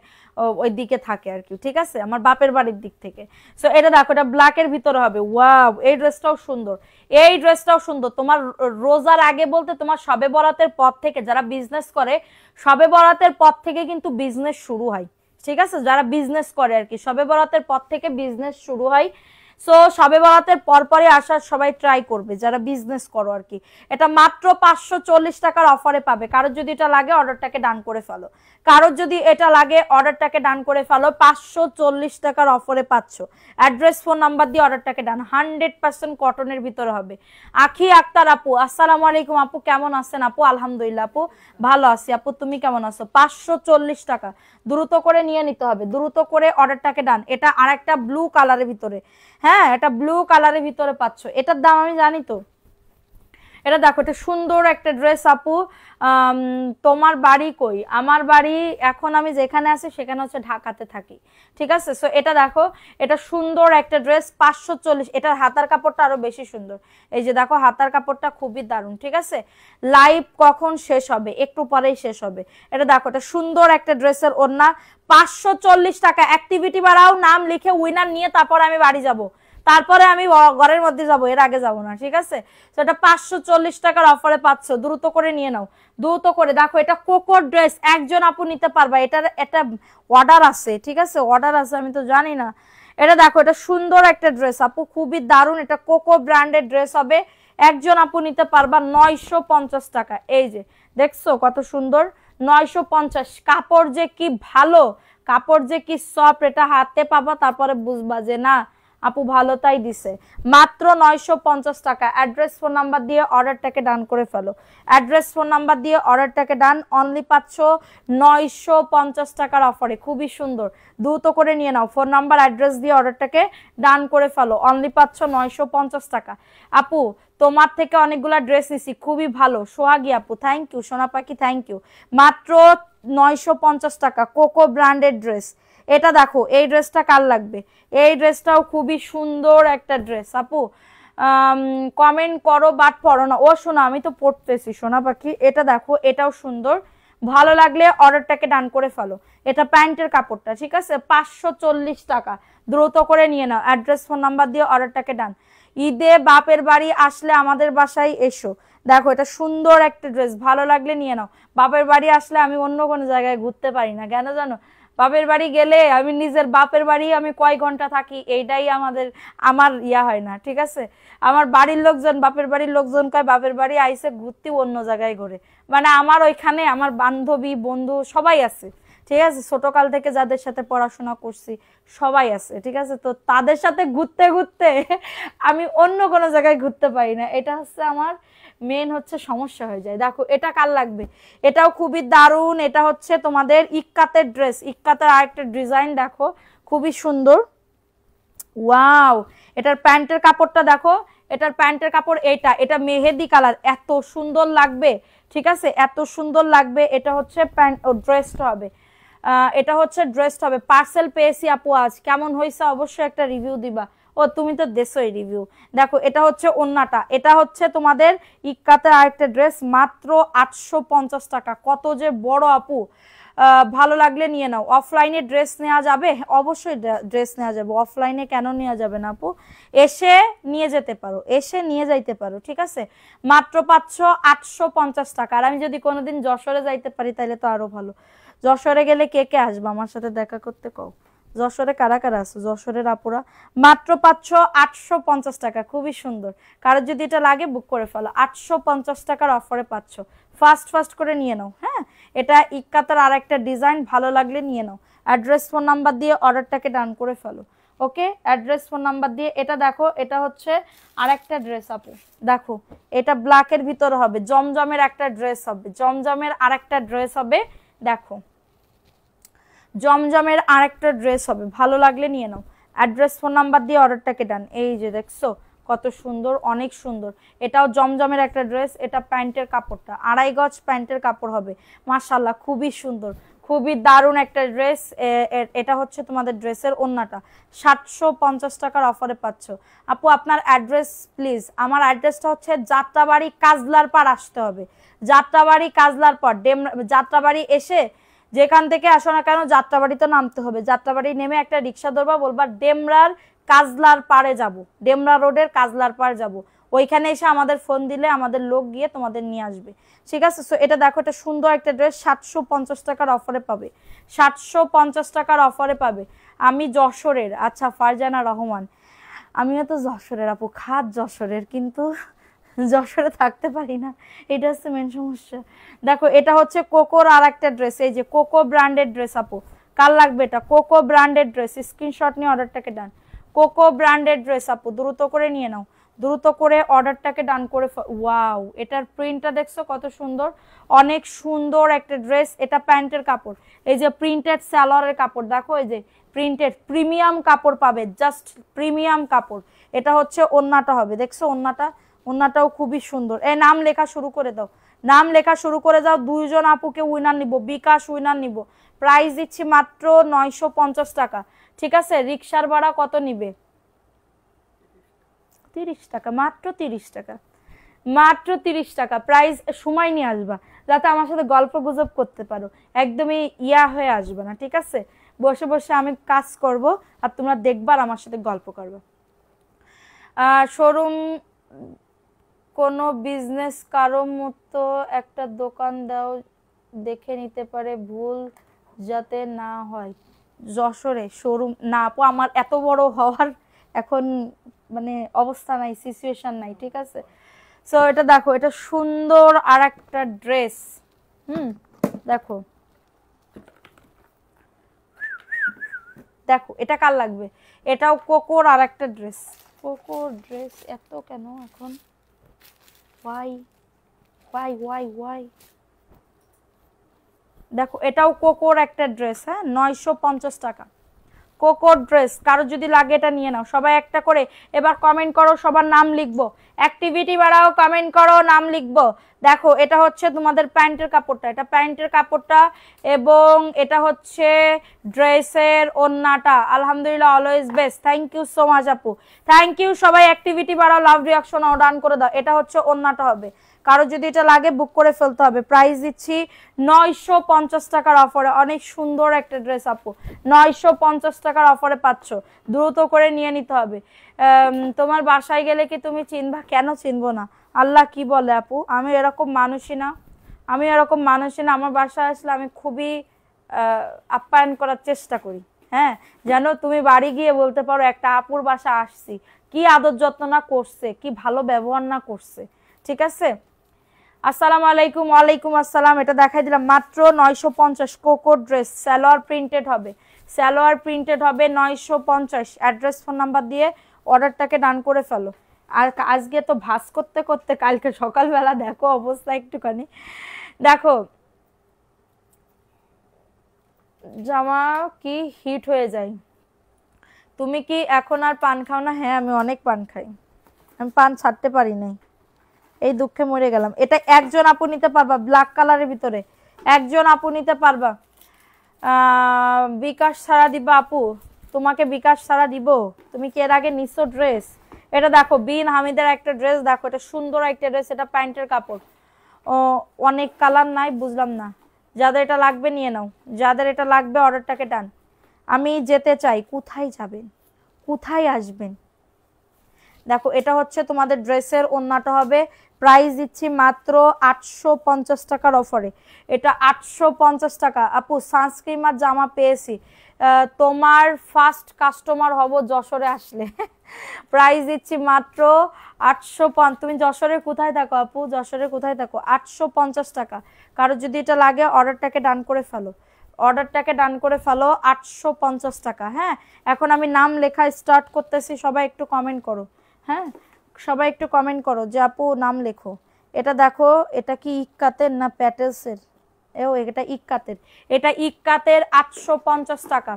ওই দিকে থাকে আর কি, ঠিক আছে? আমার বাপের বাড়ির দিক থেকে। সো এটা দেখো, এটা ব্ল্যাকের ভিতরে হবে। ওয়াও, এই ড্রেসটাও সুন্দর, এই ড্রেসটাও সুন্দর। তোমার রোজার আগে বলতে তোমার শবে বরাতের পর থেকে, যারা বিজনেস করে শবে বরাতের পর থেকে কিন্তু বিজনেস শুরু হয়, ঠিক আছে? যারা বিজনেস করে আর কি, শবে বরাতের পর থেকে বিজনেস শুরু হয়। সো শবে বরাতের পরপরই আসার সবাই ট্রাই করবে যারা বিজনেস করো আর কি। এটা মাত্র 540 টাকার অফারে পাবে। কারোর যদি এটা লাগে অর্ডারটাকে ডান করে ফেলো, কারোর যদি এটা লাগে অর্ডারটাকে ডান করে ফেলো। 540 টাকার অফারে পাচ্ছ। অ্যাড্রেস ফোন নাম্বার দিয়ে অর্ডারটাকে ডান। 100% কটনের ভিতরে হবে। আখি আক্তার আপু, আসসালামু আলাইকুম আপু, কেমন আছেন আপু? আলহামদুলিল্লাহ আপু, ভালো আছি আপু, তুমি কেমন আছো? 540 টাকা, দ্রুত করে নিয়ে নিতে হবে, দ্রুত করে অর্ডারটাকে ডান। এটা আরেকটা ব্লু কালারের ভিতরে, হ্যাঁ এটা ব্লু কালারের ভিতরে পাচ্ছ। এটার দাম আমি জানি তো, এটা দেখো, এটা সুন্দর একটা ড্রেস আপু। তোমার বাড়ি কই? আমার বাড়ি এখন আমি যেখানে আছি সেখানে হচ্ছে ঢাকাতে থাকি, ঠিক আছে। সো এটা দেখো, এটা সুন্দর একটা ড্রেস, 540। এটার হাতার কাপড়টা আরো বেশি সুন্দর। এই যে দেখো, হাতার কাপড়টা খুবই দারুণ, ঠিক আছে। লাইভ কখন শেষ হবে? একটু পরেই শেষ হবে। এটা দেখো, এটা সুন্দর একটা ড্রেসের ওড়না, 540 টাকা। অ্যাক্টিভিটি বাড়াও, নাম লিখে উইনার নিয়ে তারপরে আমি বাড়ি যাব, তারপরে আমি ঘরের মধ্যে যাব, এর আগে যাব না, ঠিক আছে। সেটা 540 টাকার অফারে পাচ্ছ, দ্রুত করে নিয়ে নাও, দ্রুত করে। দেখো, এটা কোকো ড্রেস, একজন আপু নিতে পারবা, এটার একটা অর্ডার আছে, ঠিক আছে, অর্ডার আছে, আমি তো জানি না। এটা দেখো, এটা সুন্দর একটা ড্রেস আপু, খুবই দারুণ। এটা কোকো ব্র্যান্ডের ড্রেস হবে, একজন আপু নিতে পারবা 950 টাকা। এই যে দেখছো কত সুন্দর, 950। কাপড় যে কি ভালো, কাপড় যে কি সফট, এটা হাতে পাবা তারপরে বুঝবা যে না আপু ভালো, তাই দিছে। মাত্র 950 টাকা। অ্যাড্রেস ফোন নাম্বার দিয়ে অর্ডারটাকে ডান করে ফেলো, অ্যাড্রেস ফোন নাম্বার দিয়ে অর্ডারটাকে ডান। অনলি পাচ্ছ 950 টাকার অফারে, খুবই সুন্দর, দ্রুত করে নিয়ে নাও। ফোন নাম্বার অ্যাড্রেস দিয়ে অর্ডারটাকে ডান করে ফেলো, অনলি পাচ্ছ 950 টাকা। আপু তোমার থেকে অনেকগুলা ড্রেস নিছি, খুবই ভালো। সোহাগী আপু থ্যাংক ইউ, সোনা পাখি থ্যাংক ইউ। মাত্র 950 টাকা, কোকো ব্র্যান্ডের ড্রেস। এটা দেখো, এই ড্রেসটা কার লাগবে? এই ড্রেসটাও খুবই সুন্দর একটা ড্রেস আপু। কমেন্ট করো বাট পড়ো না। ও শোনা, আমি তো পড়তেছি সোনা পাখি। এটা দেখো, এটাও সুন্দর, ভালো লাগলে অর্ডারটাকে ডান করে ফেলো। এটা প্যান্টের কাপড়টা, ঠিক আছে, 540 টাকা, দ্রুত করে নিয়ে নাও। অ্যাড্রেস ফোন নাম্বার দিয়ে অর্ডারটাকে ডান। ঈদে বাপের বাড়ি আসলে আমাদের বাসায় এসো। দেখো, এটা সুন্দর একটা ড্রেস, ভালো লাগলে নিয়ে নাও। বাপের বাড়ি আসলে আমি অন্য কোনো জায়গায় ঘুরতে পারি না, কেন জানো? বাপের বাড়ি গেলে আমি নিজের বাপের বাড়ি আমি কয় ঘন্টা থাকি এইটাই আমার ইয়া হয় না, ঠিক আছে। আমার বাড়ির লোকজন, বাপের বাড়ির লোকজন কয় বাপের বাড়ি আইসে ঘুরতে, অন্য জায়গায় ঘুরে। মানে আমার ওইখানে আমার বান্ধবী বন্ধু সবাই আছে, ঠিক আছে, ছোটকাল থেকে যাদের সাথে পড়াশোনা করছি সবাই আছে, ঠিক আছে। তো তাদের সাথে ঘুরতে ঘুরতে আমি অন্য কোনো জায়গায় ঘুরতে পারি না, এটা হচ্ছে আমার মেন হচ্ছে সমস্যা হয়ে যায়। দেখো, এটা কার লাগবে? এটাও খুবই দারুণ। এটা হচ্ছে তোমাদের ইক্কাতের ড্রেস, ইক্কাতের আরেকটা ডিজাইন দেখো, খুবই সুন্দর। ওয়াও, এটার প্যান্টের কাপড়টা দেখো, এটার প্যান্টের কাপড় এটা মেহেদি কালার, এত সুন্দর লাগবে, ঠিক আছে, এত সুন্দর লাগবে। এটা হচ্ছে প্যান্ট, ড্রেসটা হবে, এটা হচ্ছে ড্রেসটা হবে। পার্সেল পেয়েছি আপু, আজ কেমন হয়েছে অবশ্যই একটা রিভিউ দিবা। ও তুমি তো দেশই রিভিউ। দেখো, এটা হচ্ছে ওন্নাটা, এটা হচ্ছে তোমাদের ইক্কাতের আরেকটা ড্রেস, মাত্র 850 টাকা। কত যে বড় আপু, ভালো লাগলে নিয়ে নাও। অফলাইনে ড্রেস নেওয়া যাবে? অবশ্যই ড্রেস নেওয়া যাবে, অফলাইনে কেন নেওয়া যাবে না আপু? এসে নিয়ে যেতে পারো, এসে নিয়ে যাইতে পারো, ঠিক আছে। মাত্র পাচ্ছ 850 টাকা। আর আমি যদি কোনোদিন যশোরে যাইতে পারি তাহলে তো আরো ভালো। যশোরে গেলে কে কে আসবে আমার সাথে দেখা করতে কও? যশোরে কারা কারা আছে যশোরের আপুরা? মাত্র পাচ্ছ 850 টাকা, খুবই সুন্দর। কারো যদি এটা লাগে বুক করে ফেলো, 850 টাকার অফারে পাচ্ছ। ফাস্ট ফাস্ট করে নিয়ে নাও, হ্যাঁ। এটা ইক্কাতার আর একটা ডিজাইন, ভালো লাগলে নিয়ে নাও। অ্যাড্রেস ফোন নাম্বার দিয়ে অর্ডারটাকে ডান করে ফেলো, ওকে। অ্যাড্রেস ফোন নাম্বার দিয়ে। এটা দেখো, এটা হচ্ছে আরেকটা ড্রেস আপু, দেখো, এটা ব্ল্যাকের ভিতরে হবে, জমজমের একটা ড্রেস হবে, জমজমের আরেকটা ড্রেস হবে, দেখো, জমজমের আরেকটা ড্রেস হবে, ভালো লাগলে নিয়ে নাও। অ্যাড্রেস ফোন নাম্বার দিয়ে অর্ডারটাকে ডান। এই যে দেখছো কত সুন্দর, অনেক সুন্দর। এটাও জমজমের একটা ড্রেস, এটা প্যান্টের কাপড়টা 2.5 গজ প্যান্টের কাপড় হবে, মাশাআল্লাহ খুবই সুন্দর, খুবই দারুণ একটা ড্রেস। এটা হচ্ছে তোমাদের ড্রেসের ওন্নাটা, 750 টাকার অফারে পাচ্ছ। আপু আপনার অ্যাড্রেস প্লিজ। আমার অ্যাড্রেসটা হচ্ছে যাত্রাবাড়ি কাজলার পাড় আসতে হবে, যাত্রাবাড়ি কাজলার পাড়, যাত্রাবাড়ি এসে যেখান থেকে আসো না কেন যাত্রাবাড়িতে নামতে হবে। যাত্রাবাড়ি নেমে একটা রিক্সা ধরবা, বলবা ডেমরার কাজলার পাড়ে যাব, ডেমরা রোডের কাজলার পাড় যাব। ওইখানে এসে আমাদের ফোন দিলে আমাদের লোক গিয়ে তোমাদের নিয়ে আসবে, ঠিক আছে। সো এটা দেখো, এটা সুন্দর একটা ড্রেস, 750 টাকার অফারে পাবে, 750 টাকার অফারে পাবে। আমি যশোরের, আচ্ছা, ফারজানা রহমান, আমিও তো যশোরের আপু, খাদ যশোরের, কিন্তু যশোরে থাকতে পারি না, এটা হচ্ছে মেন সমস্যা। দেখো, এটা হচ্ছে কোকোর আর একটা ড্রেস, এই যে কোকো ব্র্যান্ডের ড্রেস আপু, কার লাগবে? এটা কোকো ব্র্যান্ডের ড্রেস, স্ক্রিনশট নিয়ে অর্ডারটাকে ডান। কোকো ব্র্যান্ডের ড্রেস আপু, দ্রুত করে নিয়ে নাও, দ্রুত করে অর্ডারটাকে ডান করে। ওয়াও, এটার প্রিন্টটা দেখছো কত সুন্দর, অনেক সুন্দর একটা ড্রেস। এটা প্যান্টের কাপড়, এই যে প্রিন্টেড সালোয়ারের কাপড়, দেখো এই যে প্রিন্টেড প্রিমিয়াম কাপড় পাবে, জাস্ট প্রিমিয়াম কাপড়। এটা হচ্ছে ওন্নাটা হবে, দেখছো ওন্নাটা ওন্নাটাও খুবই সুন্দর। এই নাম লেখা শুরু করে দাও, নাম লেখা শুরু করে যাও। 2 জন আপুকে উইনার নিব, বিকাশ উইনার নিব। প্রাইস দিচ্ছি মাত্র 950 টাকা, ঠিক আছে? রিকশার ভাড়া কত নিবে? 30 টাকা, মাত্র 30 টাকা, মাত্র 30 টাকা। প্রাইস সময় নিয়ে আসবা যাতে আমার সাথে গল্প গুজব করতে পারো, একদমই ইয়া হয়ে আসবে না, ঠিক আছে? বসে বসে আমি কাজ করব আর তোমরা দেখবার আমার সাথে গল্প করবে। শোরুম কোনো বিজনেস কারো মতো একটা দোকান দাও, দেখে নিতে পারে, ভুল যাতে না হয়। যশোরে শোরুম না আপু, আমার এত বড় হওয়ার এখন মানে অবস্থা নাই, সিচুয়েশন নাই, ঠিক আছে? সো এটা দেখো, এটা সুন্দর আর একটা ড্রেস। দেখো দেখো এটা কার লাগবে? এটাও কোকোর আর একটা ড্রেস। কোকোর ড্রেস এত কেন এখন? Why why why why? দেখো এটাও কোকোর একটা ড্রেস, হ্যাঁ, 950 টাকা কোকোর ড্রেস। কারো যদি লাগে এটা নিয়ে নাও। সবাই একটা করে এবার কমেন্ট করো, সবার নাম লিখবো, অ্যাক্টিভিটি বাড়াও, কমেন্ট করো, নাম লিখবো। দেখো এটা হচ্ছে তোমাদের প্যান্টের কাপড়টা, এটা প্যান্টের কাপড়টা, এবং এটা হচ্ছে ড্রেসের ওন্নাটা। আলহামদুলিল্লাহ, always best. Thank you so much আপু, থ্যাংক ইউ। সবাই অ্যাক্টিভিটি বাড়াও, লাভ রিঅ্যাকশন ডান করে দাও। এটা হচ্ছে ওন্নাটা হবে, কারো যদি এটা লাগে বুক করে ফেলতে হবে। প্রাইস দিচ্ছি 950 টাকার অফারে। অনেক সুন্দর একটা ড্রেস আপু, 950 টাকার অফারে পাচ্ছ, দ্রুত করে নিয়ে নিতে হবে। তোমার বাসায় গেলে কি তুমি চিনবা? কেন চিনবো না? আল্লাহ কি বলে আপু, আমি এরকম মানুষই না, আমি এরকম মানুষই না। আমার বাসায় আসলে আমি খুবই আপ্যায়ন করার চেষ্টা করি, হ্যাঁ, যেন তুমি বাড়ি গিয়ে বলতে পারো একটা আপুর বাসা আসছি, কি আদর যত্ন না করছে, কি ভালো ব্যবহার না করছে, ঠিক আছে? আসসালামু আলাইকুম। ওয়ালাইকুম আসসালাম। এটা দেখাই দিলাম মাত্র 950। কোকো ড্রেস, সালোয়ার প্রিন্টেড হবে, সালোয়ার প্রিন্টেড হবে 950। অ্যাড্রেস ফোন নাম্বার দিয়ে অর্ডারটাকে ডান করে ফেলো। আর আজকে তো ভাস করতে করতে কালকে সকালবেলা দেখো অবস্থা একটুখানি। দেখো জামা কি হিট হয়ে যায়। তুমি কি এখন আর পান খাও না? হ্যাঁ, আমি অনেক পান খাই, আমি পান ছাড়তে পারি নাই, এই দুঃখে মরে গেলাম। এটা একজন আপু নিতে পারবা, ব্ল্যাক কালারের ভিতরে একজন আপু নিতে পারবা। বিকাশ ছাড়া দিবা আপু? তোমাকে বিকাশ ছাড়া দিব? তুমি কি এর আগে নিছো ড্রেস? এটা দেখো বিন হামিদের একটা ড্রেস, দেখো এটা সুন্দর একটা ড্রেস, এটা প্যান্টের কাপড়। ও অনেক কালার নাই, বুঝলাম না। যাদের এটা লাগবে নিয়ে নাও, যাদের এটা লাগবে অর্ডারটাকে ডান। আমি যেতে চাই। কোথায় যাবেন, কোথায় আসবেন? দেখো এটা হচ্ছে তোমাদের ড্রেসের ওন্নাটা হবে। প্রাইস দিচ্ছি মাত্র 850 টাকার অফারে। এটা 850 টাকা। আপু সানস্ক্রিন আর জামা পেয়েছি, তোমার ফার্স্ট কাস্টমার হব যশোরে আসলে। প্রাইস দিচ্ছি মাত্র 850। তুমি যশোরের কোথায় থাকো আপু? যশোরের কোথায় থাকো? 850 টাকা। কারো যদি এটা লাগে অর্ডারটাকে ডান করে ফেলো, অর্ডারটাকে ডান করে ফেলো। 850 টাকা। হ্যাঁ, এখন আমি নাম লেখা স্টার্ট করতেছি, সবাই একটু কমেন্ট করো। হ্যাঁ, সবাই একটু কমেন্ট করো যে আপু নাম লেখো। এটা দেখো, এটা কি ইক্কাতের না প্যাটেলসের? এটা ইক্কাতের, এটা ইক্কাতের। 850 টাকা।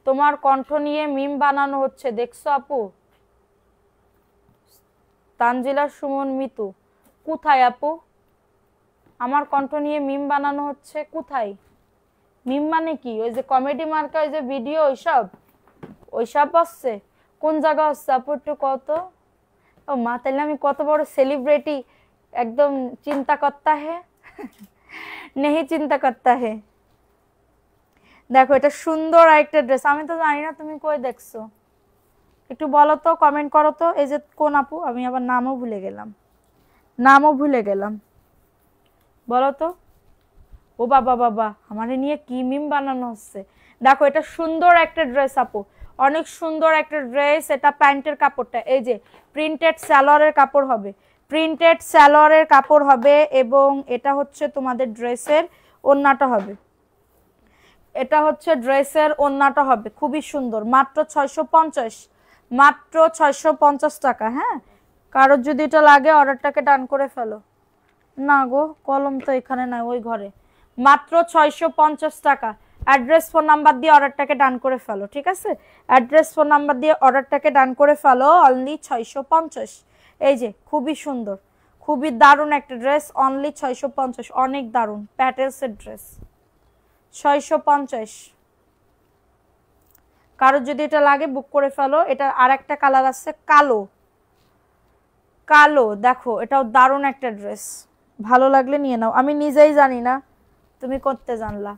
তোমার কণ্ঠ নিয়ে মিম বানানো হচ্ছে, দেখছো আপু? তানজিলা সুমন মিতু, কোথায় আপু? আমার কণ্ঠ নিয়ে মিম বানানো হচ্ছে কোথায়? মিম মানে কি? ওই যে কমেডি মার্কা, ওই যে ভিডিও, ওইসব ওইসব হচ্ছে? কোন জায়গা হচ্ছে আপু একটু কত? ও মা, তাহলে আমি কত বড় সেলিব্রিটি, একদম চিন্তা করতা হে। নেহি চিন্তা করতা হে। দেখো এটা সুন্দর একটা ড্রেস, আমি তো জানি না তুমি কই দেখছো, একটু বলো তো, কমেন্ট করো তো। এই যে কোন আপু, আমি আবার নামও ভুলে গেলাম, নামও ভুলে গেলাম, বলো তো। ও বাবা বাবা, আমারে নিয়ে কি মিম বানানো হচ্ছে। দেখো এটা সুন্দর একটা ড্রেস আপু, অনেক সুন্দর একটা ড্রেস। এটা প্যান্টের কাপড়টা এই যে প্রিন্টেড সালোয়ারের কাপড় হবে, প্রিন্টেড সালোয়ারের কাপড় হবে, এবং এটা হচ্ছে তোমাদের ড্রেসের ওন্নাটা হবে। এটা হচ্ছে ড্রেসের ওন্নাটা হবে, খুবই সুন্দর। মাত্র 650, মাত্র 650 টাকা। হ্যাঁ, কারোর যদি এটা লাগে অর্ডারটাকে ডান করে ফেলো। না গো, কলম তো এখানে নাই, ওই ঘরে। মাত্র 650 টাকা। অ্যাড্রেস ফোন নাম্বার দিয়ে অর্ডারটাকে ডান করে ফেলো, ঠিক আছে? অ্যাড্রেস ফোন নাম্বার দিয়ে অর্ডারটাকে ডান করে ফেলো। অনলি 650। এই যে খুবই সুন্দর, খুবই দারুণ একটা ড্রেস, অনলি 650। অনেক দারুণ প্যাটেলসের ড্রেস, 650। কারোর যদি এটা লাগে বুক করে ফেলো। এটা আর একটা কালার আছে কালো, কালো দেখো, এটাও দারুণ একটা ড্রেস, ভালো লাগলে নিয়ে নাও। আমি নিজেই জানি না তুমি করতে জানলা।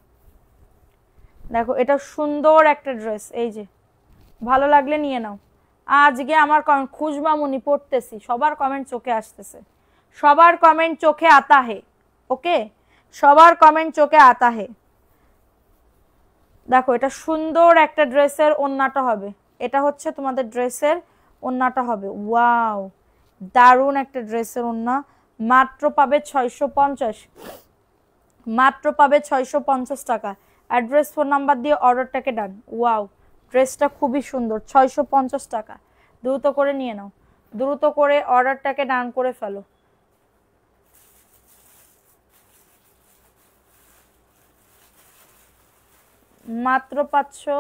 দেখো এটা সুন্দর একটা ড্রেস, এই যে ভালো লাগলে নিয়ে নাও। আজকে আমার কমেন্ট খুশবামুনি পড়তেছি, সবার কমেন্ট চোখে আসতেছে, সবার কমেন্ট চোখে আতা হে, ওকে, সবার কমেন্ট চোখে আতা হে। দেখো এটা সুন্দর একটা ড্রেসের ওন্নাটা হবে, এটা হচ্ছে তোমাদের ড্রেসের ওন্নাটা হবে। ওয়াও, দারুণ একটা ড্রেসের ওন্না, মাত্র পাবে 650, মাত্র পাবে 650 টাকা। অ্যাড্রেস ফোন নাম্বার দিয়ে অর্ডারটাকে ডান। ওয়াও, ড্রেসটা খুবই সুন্দর, 650 টাকা। দ্রুত করে নিয়ে নাও, দ্রুত করে অর্ডারটাকে ডান করে ফেলো। মাত্র 500।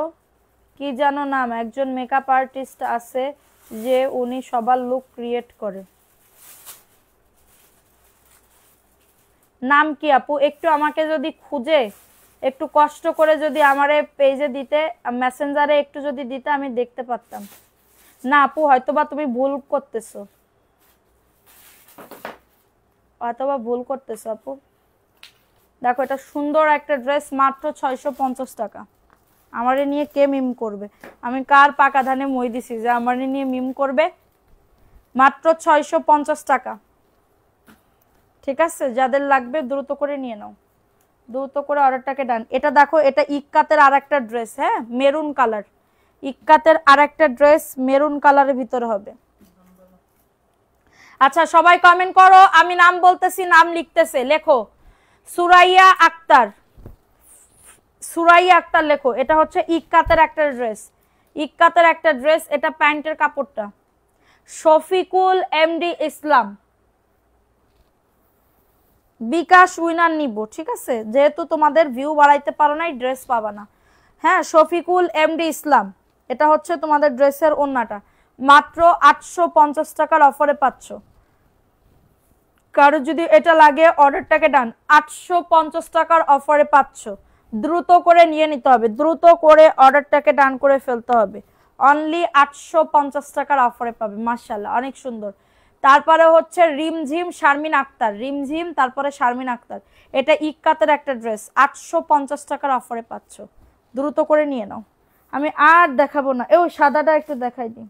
কি জানো নাম, একজন মেকআপ আর্টিস্ট আছে যে উনি সবার লুক ক্রিয়েট করে। নাম কি আপু? একটু আমাকে যদি খুঁজে একটু কষ্ট করে যদি আমারে পেজে দিতে, মেসেঞ্জারে একটু যদি দিতে, আমি দেখতে পারতাম। না আপু, হয়তোবা তুমি ভুল করতেছো, হয়তোবা ভুল করতেছো আপু। দেখো এটা সুন্দর একটা ড্রেস, মাত্র 650 টাকা। আমারে নিয়ে কে মিম করবে? আমি কার পাকা ধানে মই দিছি যে আমারে নিয়ে মিম করবে? মাত্র 650 টাকা, ঠিক আছে? যাদের লাগবে দ্রুত করে নিয়ে নাও, দ্রুত করে অর্ডারটাকে ডান। এটা দেখো, এটা ইক্কাতের আর একটা ড্রেস, হ্যাঁ মেরুন কালার, ইক্কাতের আর একটা ড্রেস মেরুন কালারের ভিতরে হবে। আচ্ছা সবাই কমেন্ট করো, আমি নাম বলতেছি, নাম লিখতেছে, লেখো সুরাইয়া আক্তার, সুরাইয়া আক্তার লেখো। এটা হচ্ছে ইক্কাতের একটা ড্রেস, ইক্কাতের একটা ড্রেস। এটা প্যান্টের কাপড়টা শফিকুল এমডি ইসলাম, বিকাশ উইনার নিব, ঠিক আছে? যেহেতু তোমাদের ভিউ বাড়াইতে পারো নাই, ড্রেস পাবা না। হ্যাঁ, শফিকুল এমডি ইসলাম, এটা হচ্ছে তোমাদের ড্রেসের ওন্নাটা, মাত্র 850 টাকার অফারে পাচ্ছ। কারো যদি এটা লাগে অর্ডারটাকে ডান, 850 টাকার অফারে পাচ্ছ। দ্রুত করে নিয়ে নিতে হবে, দ্রুত করে অর্ডারটাকে ডান করে ফেলতে হবে। অনলি 850 টাকার অফারে পাবে, মাশাআল্লাহ অনেক সুন্দর। তারপরে হচ্ছে রিমঝিম শারমিন আক্তার, রিমঝিম তারপরে শারমিন আক্তার, এটা ইক্কাতের একটা ড্রেস, 850 টাকার অফারে পাচ্ছ। দ্রুত করে নিয়ে নাও, আমি আর দেখাবো না। ওই সাদাটা একটু দেখাই দিই,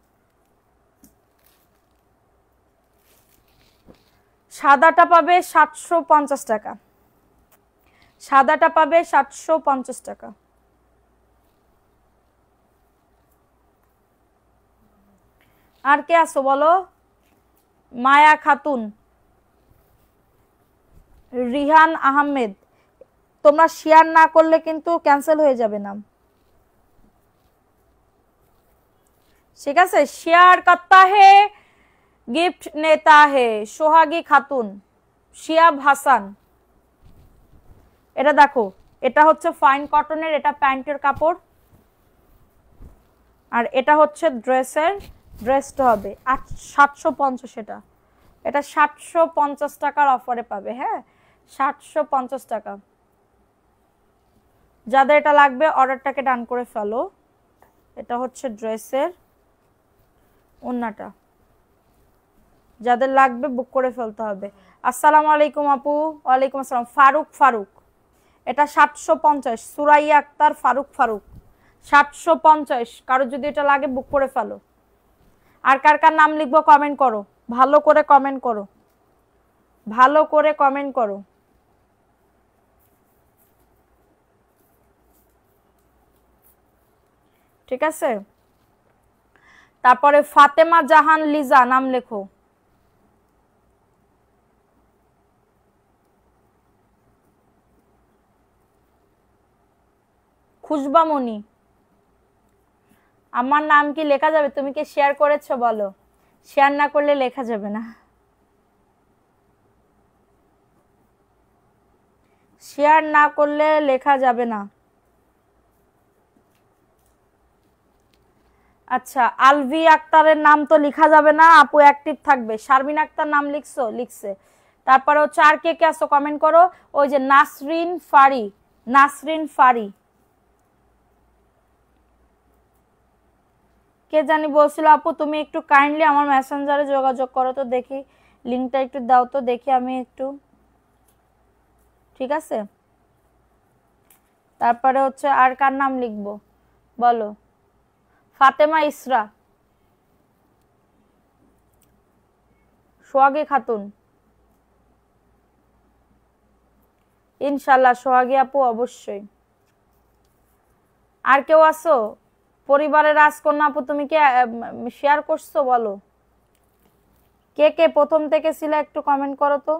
সাদাটা পাবে 750 টাকা, সাদাটা পাবে 750 টাকা। আর কে আছো বলো? মায়া খাতুন, রিহান আহমেদ, তোমরা শেয়ার না করলে কিন্তু ক্যান্সেল হয়ে যাবে নাম, ঠিক আছে? শেয়ার করতা হে गिफ्ट नेता है। সোহাগী খাতুন, শিয়াব হাসান, এটা দেখো, এটা হচ্ছে ফাইন কটনের, এটা প্যান্টের কাপড়, আর এটা হচ্ছে ড্রেসের, ড্রেসটা হবে 750। এটা এটা 750 টাকার অফারে পাবে, হ্যাঁ 750 টাকা। যাদের এটা লাগবে অর্ডারটাকে ডান করে ফেলো। এটা হচ্ছে ড্রেসের ওন্নাটা, যাদের লাগবে বুক করে ফেলতে হবে। আসসালামু আলাইকুম আপু। ওয়ালাইকুম আসসালাম। ফারুক, ফারুক, এটা 750। সুরাইয়া আক্তার, ফারুক, ফারুক, 750। কারো যদি এটা লাগে বুক করে ফেলো। আর কার কার নাম লিখবো কমেন্ট করো, ভালো করে কমেন্ট করো, ভালো করে কমেন্ট করো, ঠিক আছে? তারপরে ফাতেমা জাহান লিজা নাম লেখো। খুশবামণি, আমার নাম কি লেখা যাবে? তুমি কি শেয়ার করেছো বলো? শেয়ার না করলে লেখা যাবে না, শেয়ার না করলে লেখা যাবে না। আচ্ছা, আলভি আক্তারের নাম তো লেখা যাবে না, আপু অ্যাক্টিভ থাকবে। শারমিন আক্তার নাম লিখছো? লিখছে। তারপরে হচ্ছে আর কে কে আসো কমেন্ট করো। ওই যে নাসরিন ফারি, নাসরিন ফারি কে জানি বলছিল আপু তুমি একটু কাইন্ডলি আমার মেসেঞ্জারে যোগাযোগ করো তো, দেখি লিংকটা একটু দাও তো, দেখি আমি একটু। ঠিক আছে, তারপরে হচ্ছে আর কার নাম লিখবো বলো? ফাতেমা ইসরা, সোহাগী খাতুন, ইনশাল্লাহ সোহাগী আপু অবশ্যই। আর কেউ আসো? পরিবারের রাজকন্যা আপু তুমি কি শেয়ার করছো বলো? কে কে প্রথম থেকে ছিল একটু কমেন্ট করো তো।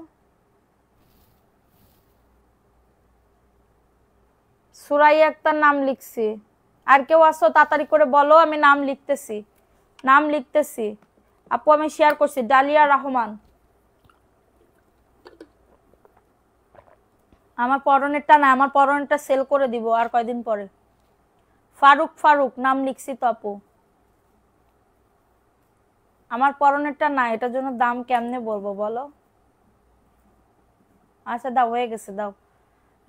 সুরাইয়া আক্তার নাম লিখছি। আর কেউ আসো তাড়াতাড়ি করে বলো, আমি নাম লিখতেছি, নাম লিখতেছি। আপু আমি শেয়ার করছি। ডালিয়া রহমান, আমার পরনেরটা না, আমার পরনেরটা সেল করে দিব আর কয়দিন পরে। ফারুক, ফারুক নাম লিখছি তো আপু, আমার পরনেরটা না, এটার জন্য দাম কেমনে বলবো বলো? আচ্ছা দাও, হয়ে গেছে, দাও।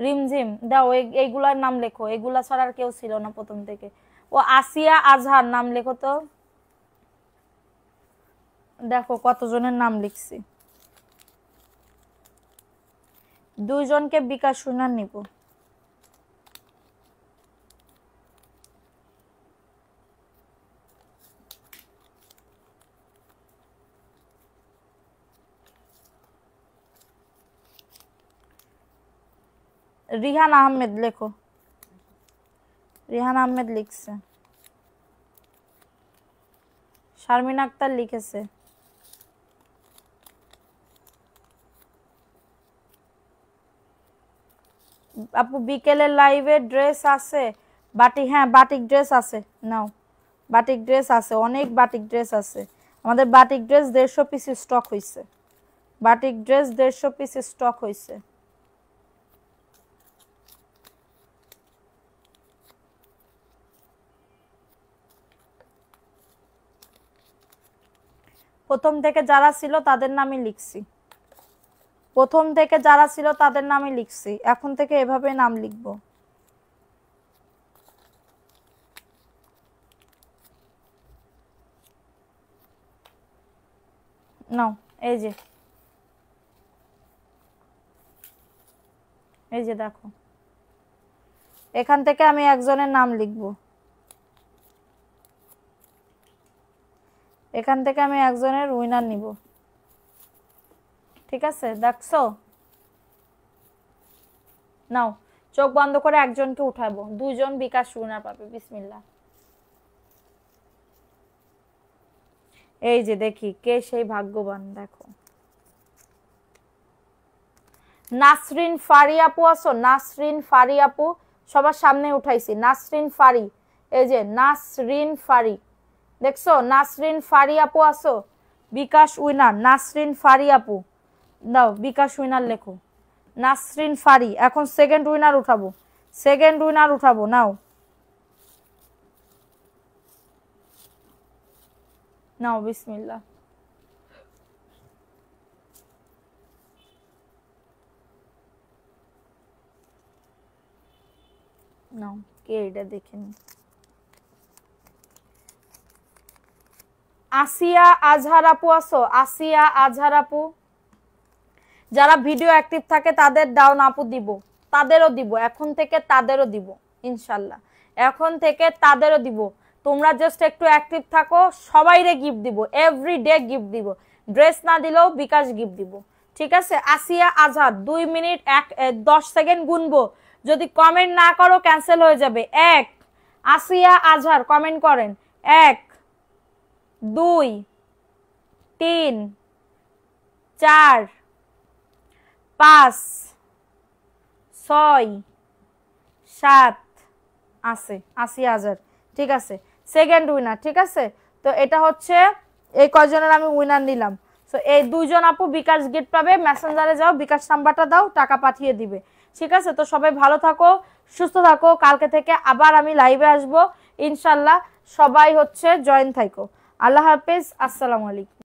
রিমঝিম দাও, এইগুলার নাম লেখো, এগুলা ছাড়া আর কেউ ছিল না প্রথম থেকে। ও আসিয়া আজহার নাম লেখো তো, দেখো কতজনের নাম লিখছি। 2 জনকে বিকাশ শুনার নিব। রিহান আহমেদ লেখো, রিহান আহমেদ লিখছে। শারমিন আক্তার লিখেছে। আপু বিকেলের লাইভে ড্রেস আছে? বাটিক, হ্যাঁ বাটিক ড্রেস আছে, নাও। বাটিক ড্রেস আছে, অনেক বাটিক ড্রেস আছে আমাদের। বাটিক ড্রেস 150 পিস স্টক হয়েছে। বাটিক ড্রেস 150 পিস স্টক হয়েছে। প্রথম থেকে যারা ছিল তাদের নামই লিখছি, প্রথম থেকে যারা ছিল তাদের নামই লিখছি, এখন থেকে এভাবে নাম লিখবো। নাও, এই যে, এই যে দেখো, এখান থেকে আমি একজনের নাম লিখবো, এখান থেকে আমি একজনের উইনার নিব। ঠিক আছে, দেখছো? নাও, চোখ বন্ধ করে একজনকে উঠাবো, 2 জন বিকাশ উইনার পাবে। বিসমিল্লাহ। এই যে দেখি কে সেই ভাগ্যবান, দেখো। নাসরিন ফারি আপু আছো? নাসরিন ফারি আপু সবার সামনে উঠাইছি, নাসরিন ফারি, এই যে নাসরিন ফারি, দেখছো? নাসরিন ফারি আপু আছো? বিকাশ উইনার নাসরিন ফারি আপু, দাও বিকাশ উইনার লেখো, নাসরিন ফারি। এখন সেকেন্ড উইনার উঠাবো, সেকেন্ড উইনার উঠাবো, নাও নাও, বিসমিল্লাহ। নাও, কে এটা দেখেন। আসিয়া আজহার আপু আছো? আসিয়া আজহার আপু, যারা ভিডিও অ্যাক্টিভ থাকে তাদের ডাউন আপু দিব, তাদেরও দিব, এখন থেকে তাদেরও দিব ইনশাল্লাহ, এখন থেকে তাদেরও দিব। তোমরা জাস্ট একটু অ্যাক্টিভ থাকো, সবাইরে গিফট দিব, এভরিডে গিফট দিব, ড্রেস না দিলেও বিকাশ গিফট দিব। ঠিক আছে? আসিয়া আজহার 2 মিনিট 10 সেকেন্ড গুনবো, যদি কমেন্ট না করো ক্যান্সেল হয়ে যাবে। 1, আসিয়া আজহার কমেন্ট করেন। 1, 2, 3, 4, 5, 6, 7 আছে, 80,000। ঠিক আছে, সেকেন্ড উইনার। ঠিক আছে, তো এটা হচ্ছে এই কয়জনের আমি উইনার নিলাম। সো এই 2 জন আপু বিকাশ গিফট পাবে। মেসেঞ্জারে যাও, বিকাশ নাম্বারটা দাও, টাকা পাঠিয়ে দিবে। ঠিক আছে, তো সবাই ভালো থাকো, সুস্থ থাকো। কালকে থেকে আবার আমি লাইভে আসবো ইনশাল্লাহ। সবাই হচ্ছে জয়েন থাকো। আল্লাহ হাফেজ, আসসালামু আলাইকুম।